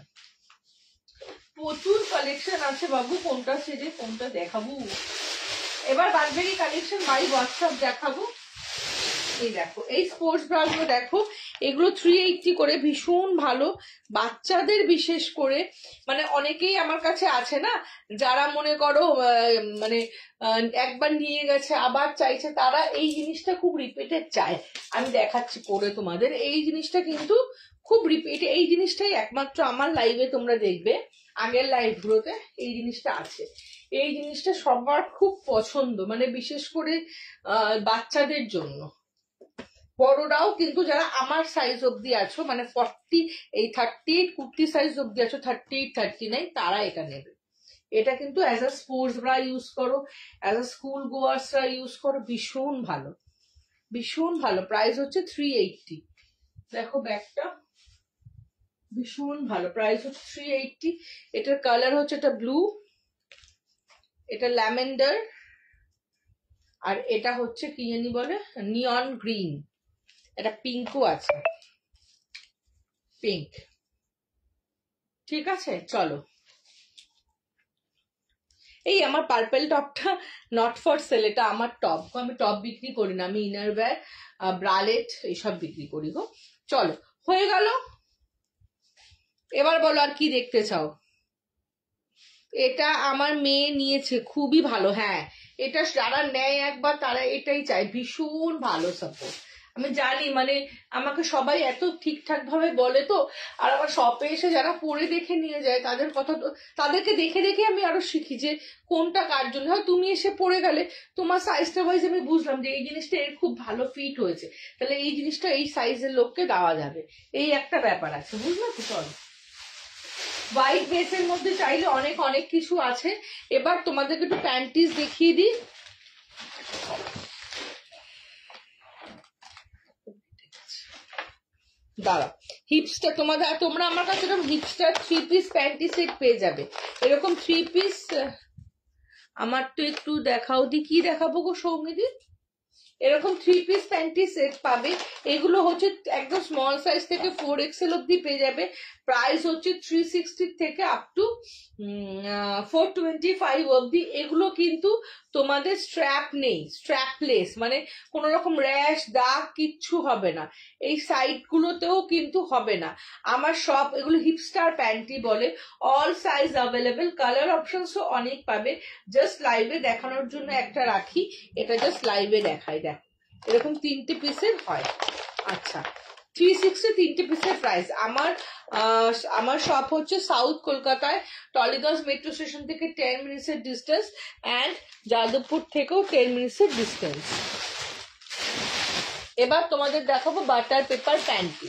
প্রচুর কালেকশন আছে বাবু, কোনটা ছেড়ে কোনটা দেখাবো। এবার বাদবাকি কালেকশন বাই হোয়াটসঅ্যাপ দেখাবো। এই দেখো, এই স্পোর্টস ব্রা গুলো দেখো, এগুলো 380 করে, ভীষণ ভালো বাচ্চাদের, বিশেষ করে মানে অনেকেই আমার কাছে আছে না, যারা মনে করো মানে একবার নিয়ে গেছে আবার চাইছে, তারা এই জিনিসটা খুব রিপিটেড চায়। আমি দেখাচ্ছি পরে তোমাদের, এই জিনিসটা কিন্তু খুব রিপিট, এই জিনিসটাই একমাত্র আমার লাইভে তোমরা দেখবে, আগের লাইভ গুলোতে এই জিনিসটা আছে। এই জিনিসটা সবার খুব পছন্দ, মানে বিশেষ করে বাচ্চাদের জন্য। বড়রাও কিন্তু যারা আমার সাইজ অব্দি আছো, মানে 40, এই 38 কুর্তি সাইজ অব্দি আছো, 38 39, তারা এটা নেবে। এটা কিন্তু as a sports bra use করো, অ্যাজ আ স্কুল গোয়ার্সরা ইউজ করো, ভীষণ ভালো, ভীষণ ভালো। প্রাইস হচ্ছে 380। দেখো ব্যাগটা ভীষণ ভালো, প্রাইস হচ্ছে 380। এটার কালার হচ্ছে এটা ব্লু, এটা ল্যাভেন্ডার, আর এটা হচ্ছে কি জানি বলে নিয়ন গ্রিন, এটা পিঙ্কও আছে, পিঙ্ক। ঠিক আছে, চলো। এই আমার পার্পেল টপটা নট ফর সেল, এটা আমার টপ, আমি টপ বিক্রি করি না, আমি ইনার ওয়্যার, ব্রালেট এইসব বিক্রি করি গো। চলো, হয়ে গেল। এবার বলো আর কি দেখতে চাও। এটা আমার মেয়ে নিয়েছে, খুবই ভালো। হ্যাঁ, এটা যারা নেয় একবার তারা এটাই চায়, ভীষণ ভালো সাপোর্ট। আমি জানি, মানে আমাকে সবাই এত ঠিকঠাক ভাবে বলে তো, আর আমার শপে এসে যারা পরে দেখে নিয়ে যায় তাদের কথা তো, তাদেরকে দেখে দেখে আমি আরো শিখি যে কোনটা কার জন্য। হয় তুমি এসে পরে গেলে, তোমার সাইজটা ওয়াইজ আমি বুঝলাম যে এই জিনিসটা এর খুব ভালো ফিট হয়েছে, তাহলে এই জিনিসটা এই সাইজের লোককে দেওয়া যাবে, এই একটা ব্যাপার আছে, বুঝলে তো। চলো, হোয়াইট বেসের মধ্যে চাইলে অনেক অনেক কিছু আছে। এবার তোমাদেরকে একটু প্যান্টিস দেখিয়ে দিই। দাঁড়া, হিপস্টার তোমরা আমার কাছে এরকম হিপস্টার 3 পিস প্যান্টি সেট পেয়ে যাবে, এরকম 3 পিস। আমার তো একটু দেখাও দি, কি দেখাবো গো সৌমিদি। এরকম 3 পিস প্যান্টি সেট পাবে, এগুলো হচ্ছে একদম স্মল সাইজ থেকে 4XL অব্দি পেয়ে যাবে। প্রাইস হচ্ছে 360 থেকে আপ টু 425 অব্দি। এগুলো কিন্তু তোমাদের স্ট্র্যাপ নেই, স্ট্র্যাপলেস, মানে কোন রকম র্যাশ দাগ কিচ্ছু হবে না, এই সাইড গুলোতেও কিন্তু হবে না। আমার সব এগুলো হিপস্টার প্যান্টি বলে, অল সাইজ অ্যাভেলেবেল, কালার অপশনসও অনেক পাবে। জাস্ট লাইভে দেখানোর জন্য একটা রাখি, এটা জাস্ট লাইভে দেখাই। দেখো, এরকম 3টে পিসের হয়। আচ্ছা, 360 3টে পিসের প্রাইস। আমার শপ হচ্ছে সাউথ কলকাতায়, টলিগঞ্জ মেট্রো স্টেশন থেকে 10 মিনিটসের ডিস্টেন্স, অ্যান্ড যাদবপুর থেকেও 10 মিনিটসের ডিস্টেন্স। এবার তোমাদের দেখাবো বাটার পেপার প্যান্টি।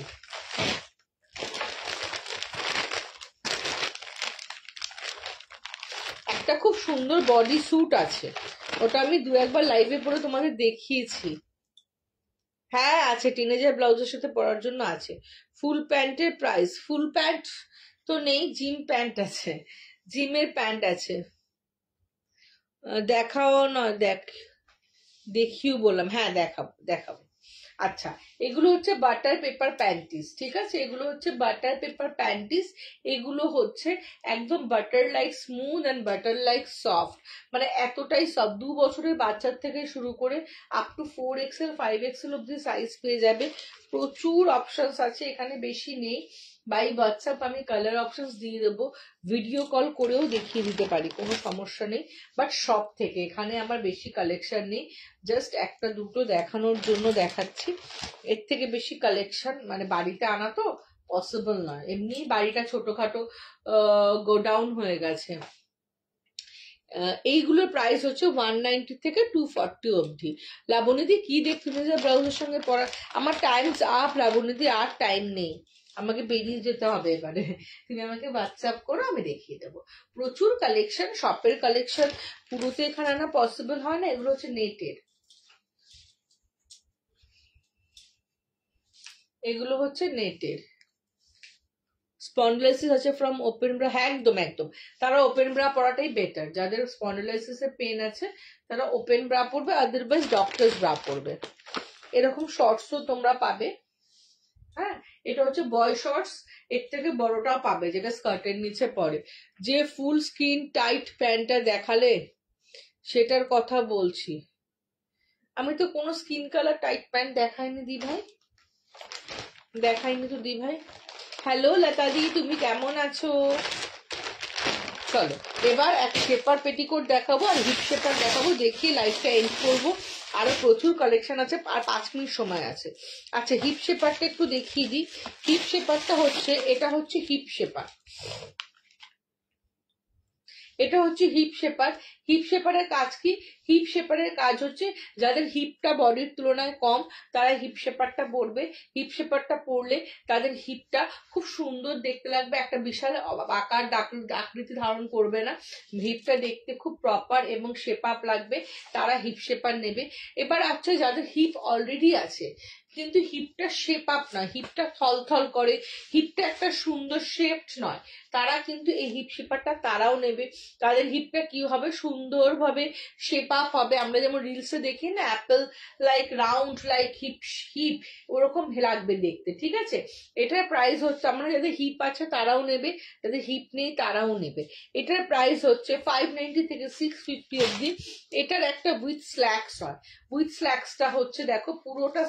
একটা খুব সুন্দর বডি স্যুট আছে, ওটা আমি 2-1বার লাইভে পরে তোমাদের দেখিয়েছি। হ্যাঁ আছে, টিনেজার ব্লাউজের সাথে পরার জন্য আছে। ফুল প্যান্টের প্রাইস, ফুল প্যান্ট তো নেই, জিম প্যান্ট আছে, জিমের প্যান্ট আছে। দেখাও নয়, দেখিও বললাম, হ্যাঁ দেখাবো। আচ্ছা, এগুলো হচ্ছে বাটার পেপার প্যান্টিস, ঠিক আছে, এগুলো হচ্ছে বাটার পেপার প্যান্টিস। এগুলো হচ্ছে একদম butter like smooth and butter like soft, মানে এতটাই সফট। 2 বছরের বাচ্চার থেকে শুরু করে আপ টু 4XL 5XL অব্দি সাইজ পেয়ে যাবে। প্রচুর অপশনস আছে এখানে, বেশি নেই। বাই হোয়াটসঅ্যাপ আমি কালার অপশনস দিয়ে দেবো, ভিডিও কল করেও দেখিয়ে দিতে পারি, কোনো সমস্যা নেই। বাট সব থেকে এখানে আমার বেশি কালেকশন নেই, জাস্ট একটা দুটো দেখানোর জন্য দেখাচ্ছি। এর থেকে বেশি কালেকশন মানে বাড়িতে আনা তো পসিবল নয়, এমনি বাড়িটা ছোটখাটো গোডাউন হয়ে গেছে। এইগুলোর প্রাইস হচ্ছে 190 থেকে 240 অবধি। লাবণীদি কি দেখতে যে ব্লাউজের সঙ্গে পরা, আমার টাইমস আপ লাবণীদি, আর টাইম নেই, আমাকে বেরিয়ে যেতে হবে এবারে। তুমি আমাকে হোয়াটসঅ্যাপ করো, আমি দেখিয়ে দেবো। প্রচুর কালেকশন, শপের কালেকশন, পুরোতে এখানে আনা পসিবল হয় না, এগুলো হচ্ছে নেটের। এগুলো হচ্ছে নেটের। স্পন্ডিলাইসিস আছে ফ্রম ওপেন ব্রা, হ্যাঁ একদম একদম, তারা ওপেন ব্রা পরাটাই বেটার। যাদের স্পন্ডিলাইসিসের পেন আছে তারা ওপেন ব্রা পরবে, আদারওয়াইজ ডক্টরস ব্রা পরবে। এরকম শর্টসও তোমরা পাবে। হ্যাঁ, এটা হচ্ছে বয় শর্টস, এর থেকে বড়টাও পাবে যেটা স্কার্টের নিচে পরে। যে ফুল স্কিন টাইট প্যান্টটা দেখালে সেটার কথা বলছি। আমি তো কোনো স্কিন কালার টাইট প্যান্ট দেখাইনি দি ভাই, দেখাইনি তো দি ভাই। হ্যালো লতা দি, তুমি কেমন আছো? চলো এবার এক শেপার পেটিকোট দেখাবো আর হিপ শেপার দেখাবো, দেখিয়ে লাইফটা এন্ড করবো। আরো প্রচুর কালেকশন আছে, আর 5 মিনিট সময় আছে। আচ্ছা হিপ শেপারটা একটু দেখিয়ে দিই। হিপ শেপারটা হচ্ছে, এটা হচ্ছে হিপ শেপার, এটা হচ্ছে হিপ শেপার। হিপ শেপারের কাজ কি? হিপ শেপারের কাজ হচ্ছে যাদের হিপটা বডির তুলনায় কম তারা হিপ শেপারটা পরবে। হিপ শেপারটা পরলে তাদের হিপটা খুব সুন্দর দেখতে লাগবে, একটা বিশাল আকার আকৃতি ধারণ করবে না, হিপটা দেখতে খুব প্রপার এবং শেপ আপ লাগবে, তারা হিপ শেপার নেবে। এবার আচ্ছা যাদের হিপ অলরেডি আছে কিন্তু হিপটা শেপ আপ নয়, হিপটা থলথল করে, হিপটা একটা সুন্দর শেপড নয়, তারা কিন্তু এই হিপ শেপারটা তারাও নেবে। তাদের হিপটা কি হবে? সুন্দরভাবে শেপ আপ হবে। আমরা যেমন রিলসে দেখি না Apple like round like hip hip, ওরকম লাগবে দেখতে, ঠিক আছে? এটার প্রাইস হচ্ছে, আমরা যাদের হিপ আছে তারাও নেবে, যাদের হিপ নেই তারাও নেবে। এটার প্রাইস হচ্ছে 590 থেকে 650 অব্দি। এটার একটা উইথ স্ল্যাক্স হয়, উইথ স্ল্যাক্সটা হচ্ছে দেখো পুরোটা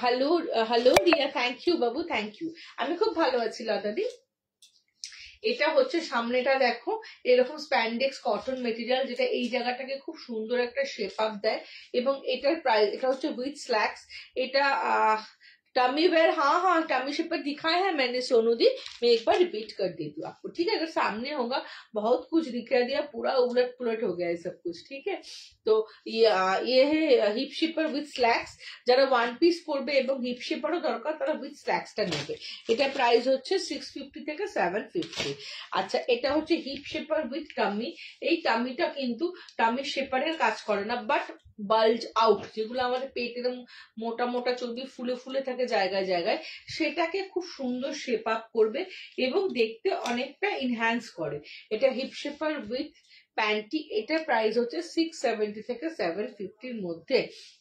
hello hello Riya, thank you বাবু, থ্যাংক ইউ, আমি খুব ভালো আছি লতাদি। এটা হচ্ছে সামনেটা দেখো এরকম স্প্যান্ডেক্স কটন মেটেরিয়াল, যেটা এই জায়গাটাকে খুব সুন্দর একটা শেপ আপ দেয়। এবং এটার প্রাইস, এটা হচ্ছে উইথ স্ল্যাক্স। এটা टमी वेयर, हाँ हाँ टमी शेपर दिखाया है मैंने सोनू दी, मैं एक बार रिपीट कर देती हूँ आपको, ठीक है? अगर सामने होगा बहुत कुछ दिखा दिया, पूरा उलट पुलट हो गया है सब कुछ, ठीक है? तो ये है হিপ শেপার উইথ স্ল্যাক্স। যারা ওয়ান পিস পরবে এবং হিপ শেপারও দরকার তারা উইথ স্ল্যাক্সটা নেবে। এটা প্রাইস হচ্ছে 650 থেকে 750। আচ্ছা এটা হচ্ছে হিপ শেপার উইথ টামি। এই টামিটা কিন্তু টামি শেপারের কাজ করে না, বাট বাল্জ আউট, যেগুলো আমাদের পেটের মোটা মোটা চর্বি ফুলে ফুলে থাকে জায়গায় জায়গায়, সেটাকে খুব সুন্দর শেপ আপ করবে এবং দেখতে অনেকটা এনহ্যান্স করে। এটা হিপ শেপার উইথ প্যান্টি। এটার প্রাইস হচ্ছে 670 থেকে 750-র মধ্যে।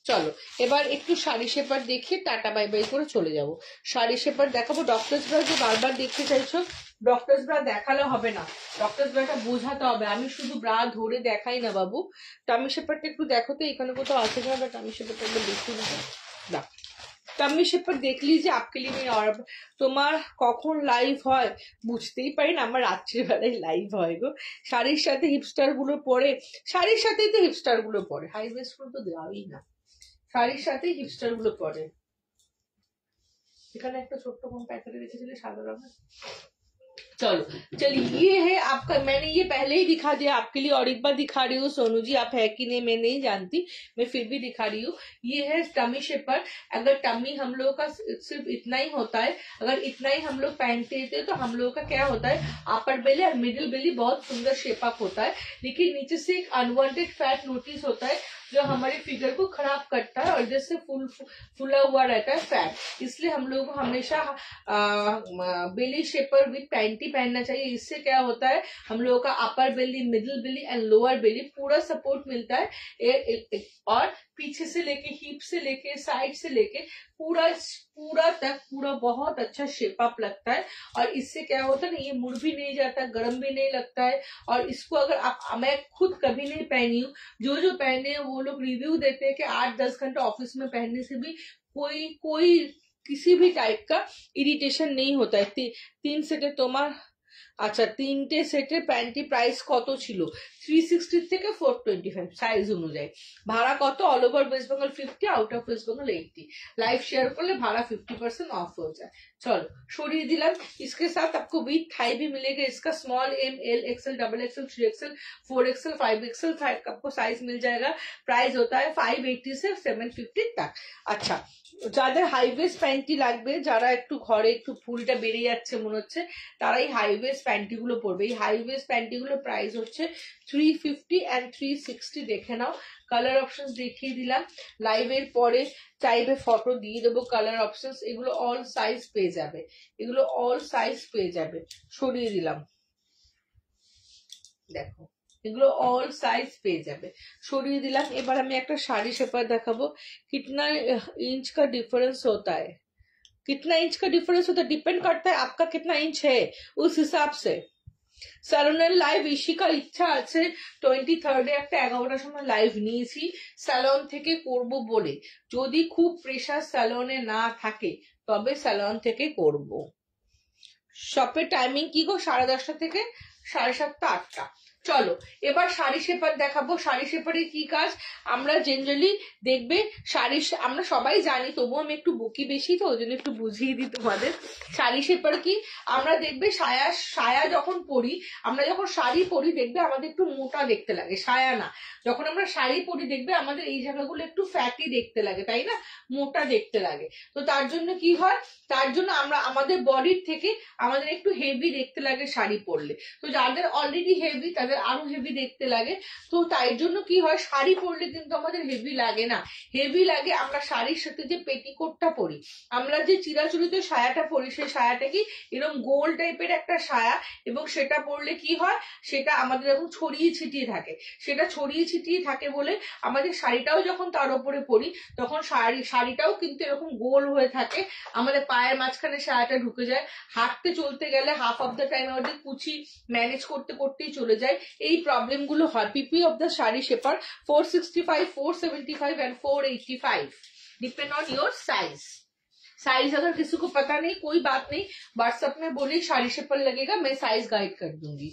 চলো এবার একটু শাড়ি শেপার দেখিয়ে টাটা বাই বাই করে চলে যাব। শাড়ি শেপার দেখাবো। ডক্টরস ব্রা যে বারবার দেখতে চাইছো, ডক্টরস ব্রা দেখালে হবে না, ডক্টরস ব্রাটা বোঝাতে হবে। আমি শুধু ব্রা ধরে দেখাই না বাবু। টামি শেপারটা একটু দেখো তো, এখানে কোথাও আছে কিনা, টামি শেপারটা একটু দেখিয়ে দিতে না। টামি শেপার দেখ লিজিয়ে আপকে লিয়ে মেয়ে। আর তোমার কখন লাইভ হয় বুঝতেই পারি না, আমার রাত্রির বেলায় লাইভ হয় গো। শাড়ির সাথে হিপস্টার গুলো পরে, শাড়ির সাথেই তো হিপস্টার গুলো পরে, হাই ওয়েস্ট গুলো তো দেওয়াই না, শাড়ির সাথেই হিপস্টার গুলো পরে। এখানে একটা ছোট্ট কোন প্যাকেটে রেখেছিলে সাদা রঙের। चलो चलिए ये है आपका, मैंने ये पहले ही दिखा दिया आपके लिए, और एक बार दिखा रही हूँ सोनू जी, आप है कि नहीं मैं नहीं जानती, मैं फिर भी दिखा रही हूँ। ये है टमी शेपर। अगर टमी हम लोगों का सिर्फ इतना ही होता है, अगर इतना ही हम लोग पहनते थे तो हम लोगों का क्या होता है, अपर बेली और मिडिल बेली बहुत सुंदर शेप अप होता है, लेकिन नीचे से एक अनवांटेड फैट नोटिस होता है जो हमारे फिगर को खराब करता है, और इधर से फुला हुआ रहता है फैट। इसलिए हम लोगों को हमेशा बेली शेपर विथ पैंटी पहनना चाहिए। इससे क्या होता है, हम लोगों का upper belly, middle belly and lower belly पूरा सपोर्ट मिलता है, और पीछे से लेके हिप से लेके साइड से लेके पूरा तक पूरा बहुत अच्छा शेप अप लगता है। और इससे क्या होता है ना, ये मुड़ भी नहीं जाता, गर्म भी नहीं लगता है। और इसको अगर आप, मैं खुद कभी नहीं पहनी हूँ, जो पहने हैं वो लोग रिव्यू देते हैं कि 8-10 घंटे ऑफिस में पहनने से भी कोई किसी भी टाइप का इरिटेशन नहीं होता है। 3 সেটে তোমার, আচ্ছা 3টে সেটের প্যান্টি প্রাইস কত ছিল? 360 থেকে 425 সাইজ অনুযায়ী। ভাড়া কত? All over West Bengal 50, out of West Bengal 80। Live share করলে ভাড়া 50% ऑफ हो जाए। चलो छोड़िए दिलान। इसके साथ आपको विथ थाई भी मिलेगा, इसका small M, L, XL, double XL, 3XL, 4XL, 5XL आपको साइज मिल जाएगा। प्राइस होता है 580 से 750 तक। अच्छा যাদের হাইওয়েস্ট প্যান্টি লাগবে, যারা একটু ঘরে একটু ফুলটা বেড়ে যাচ্ছে মনে হচ্ছে, তারাই হাইওয়েস্ট ওয়েস্ট প্যান্টিগুলো পরবে। এই হাই ওয়েস্ট প্যান্টিগুলোর প্রাইস হচ্ছে 350 and 360। দেখে নাও, কালার অপশনস দেখিয়ে দিলাম। লাইভের পরে চাইবে ফটো দিয়ে দেবো কালার অপশনস। এগুলো অল সাইজ পেয়ে যাবে, এগুলো অল সাইজ পেয়ে যাবে। সরিয়ে দিলাম, দেখো এগুলো অল সাইজ পেয়ে যাবে, সরিয়ে দিলাম। এবার আমি একটা শাড়ি শেপার দেখাবো। कितना इंच का डिफरेंस होता है, कितना इंच का डिफरेंस होता है, डिपेंड करता है आपका कितना इंच है, उस हिसाब से। স্যালনের লাইভ ইশিকার ইচ্ছা আছে 23rd একটা 11টার সময় লাইভ নিয়েছি স্যালন থেকে করব বলে। যদি খুব প্রেশার স্যালনে না থাকে তবে স্যালন থেকে করব। শপের টাইমিং কি গো? 10:30 থেকে 7:30 8টা। চলো এবার শাড়ি শেপার দেখাবো। শাড়ি শেপারের কি কাজ আমরা জেনারেলি দেখবে, শাড়ি আমরা সবাই জানি, তবুও আমি একটু বকি বেশি তো ওই জন্য একটু বুঝিয়ে দিই তোমাদের। শাড়ি শেপার কি, আমরা দেখবে সায়া যখন পরি, আমরা যখন শাড়ি পরি দেখবে আমাদের একটু মোটা দেখতে লাগে, সায়া না, যখন আমরা শাড়ি পরি দেখবে আমাদের এই জায়গাগুলো একটু ফ্যাটি দেখতে লাগে, তাই না, মোটা দেখতে লাগে। তো তার জন্য কি হয়, তার জন্য আমরা আমাদের বডির থেকে আমাদের একটু হেভি দেখতে লাগে শাড়ি পরলে। তো যাদের অলরেডি হেভি তাদের আরো হেভি দেখতে লাগে। তো তাই জন্য কি হয়, শাড়ি পরলে কিন্তু আমাদের হেভি লাগে না, হেভি লাগে আমরা শাড়ির সাথে যে পেটিকোটটা পরি, আমরা যে চিরাচরিত সায়াটা পরি, সেই সায়াটা কি এরকম গোল টাইপের একটা সায়া, এবং সেটা পরলে কি হয়, সেটা আমাদের এরকম ছড়িয়ে ছিটিয়ে থাকে, সেটা ছড়িয়ে ছিটিয়ে থাকে বলে আমাদের শাড়িটাও যখন তার উপরে পরি তখন শাড়িটাও কিন্তু এরকম গোল হয়ে থাকে, আমাদের পায়ের মাঝখানে সায়াটা ঢুকে যায়। হাঁটতে চলতে গেলে হাফ অফ দ্য টাইম আমাদের কুচি ম্যানেজ করতে করতেই চলে যায়, এই প্রবলেম গুলো হয়। PP of the sari shaper 465, 475 and 485 depend on your size. Size अगर किसी को पता नहीं कोई बात नहीं, व्हाट्सएप में बोलिए শাড়ি শেপার लगेगा, मैं साइज गाइड कर दूंगी।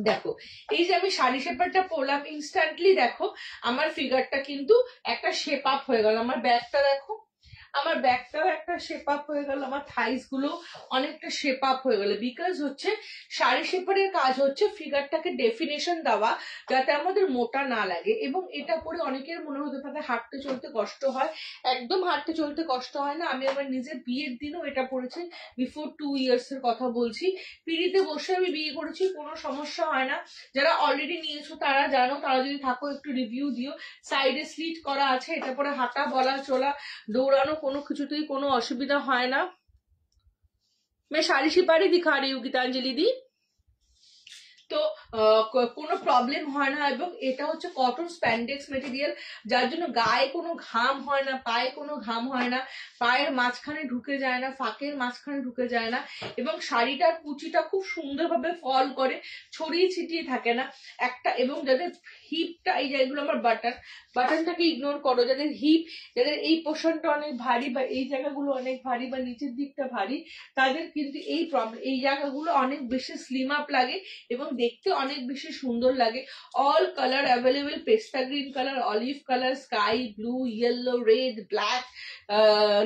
দেখো এই যে আমি শাড়ি শেপারটা পরলাম, ইনস্ট্যান্টলি দেখো আমার ফিগারটা কিন্তু একটা শেপ আপ হয়ে গেল। আমার ব্যাকটা দেখো, আমার ব্যাকটাও একটা শেপ আপ হয়ে গেল, আমার থাইস গুলো অনেকটা শেপ আপ হয়ে গেল। বিকজ হচ্ছে শাড়ি শেপারের কাজ হচ্ছে ফিগারটাকে ডেফিনেশন দেওয়া, যাতে আমাদের মোটা না লাগে। এবং এটা পরে অনেকের মনে হতে থাকে হাঁটতে চলতে কষ্ট হয়, একদম হাঁটতে চলতে কষ্ট হয় না। আমি আমার নিজের বিয়ের দিনও এটা পরেছি, বিফোর 2 years এর কথা বলছি। পিড়িতে বসে আমি বিয়ে করেছি, কোনো সমস্যা হয় না। যারা অলরেডি নিয়েছো তারা জানো, তারা যদি থাকো একটু রিভিউ দিও। সাইডে স্লিট করা আছে, এটা পরে হাঁটা বলা চলা দৌড়ানো কোনো কিছুতেই কোনো অসুবিধা হয় না। मैं শাড়ি শেপারই दिखा रही हूँ गीतांजलि दी, তো কোনো প্রবলেম হয় না। এবং এটা হচ্ছে কটন স্প্যান্ডেক্স মেটেরিয়াল, যার জন্য গায়ে কোনো ঘাম হয় না, পায়ে কোনো ঘাম হয় না, পায়ের মাঝখানে ঢুকে যায় না, ফাঁকের মাঝখানে ঢুকে যায় না। এবং শাড়িটার কুচিটা খুব সুন্দরভাবে ফল করে, ছড়িয়ে ছিটিয়ে থাকে না একটা। এবং যাদের হিপটা, এই যেগুলো আমার বাটনটাকে ইগনোর করো, যাদের হিপ, যাদের এই পোর্শনটা অনেক ভারী বা এই জায়গাগুলো অনেক ভারী বা নিচের দিকটা ভারী, তাদের কিন্তু এই প্রবলেম, এই জায়গাগুলো অনেক বেশি স্লিম আপ লাগে এবং দেখতে অনেক বেশি সুন্দর লাগে। অল কালার অ্যাভেলেবেল, পেস্তা green colour, olive colour, sky blue, yellow, red, black,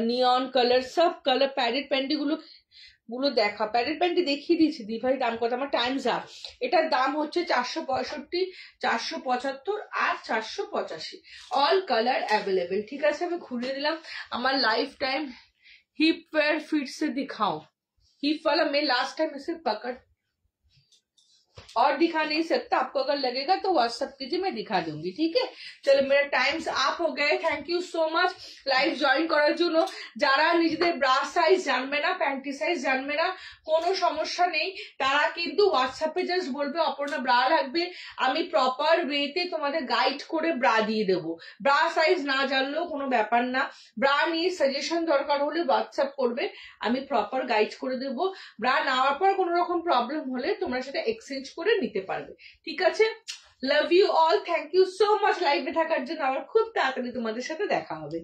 নিয়ন কালার, সব কালার। প্যাডেড প্যান্টি গুলো দেখা, প্যাডেড প্যান্টি দেখিয়ে দিয়েছি দি ভাই, দাম কত, আমার টাইমস আপ। এটার দাম হচ্ছে 465, 475 আর 485। All colour available. ঠিক আছে, আমি খুলে দিলাম। আমার lifetime hip wear fit से दिखाऊं, हिप वाला मैं लास्ट टाइम इसे पकड़ और दिखा नहीं सकता, आपको अगर लगेगा तो व्हाट्सएप कीजिए, मैं दिखा दूंगी। ठीक है, चलो मेरा टाइम्स आप हो गए। थैंक यू सो माच লাইভ জয়েন করার জন্য। যারা নিজেদের ব্রা সাইজ জানবে না, প্যান্টি সাইজ জানবে না, কোনো সমস্যা নেই, তারা কিন্তু হোয়াটসঅ্যাপে জাস্ট বলবে অপর্ণা ব্রা লাগবে, আমি প্রপার ওয়েতে তোমাদের গাইড করে ব্রা দিয়ে দেবো। ব্রা সাইজ না জানলেও কোনো ব্যাপার না, ব্রা নিয়ে সাজেশন দরকার হলে হোয়াটসঅ্যাপ করবে, আমি প্রপার গাইড করে দেবো। ব্রা নেওয়ার পর কোনো রকম প্রবলেম হলে তোমরা সেটা এক্সচেঞ্জ করে নিতে পারবে। ঠিক আছে, love you all, thank you so much লাইভে থাকার জন্য। আবার খুব তাড়াতাড়ি তোমাদের সাথে দেখা হবে।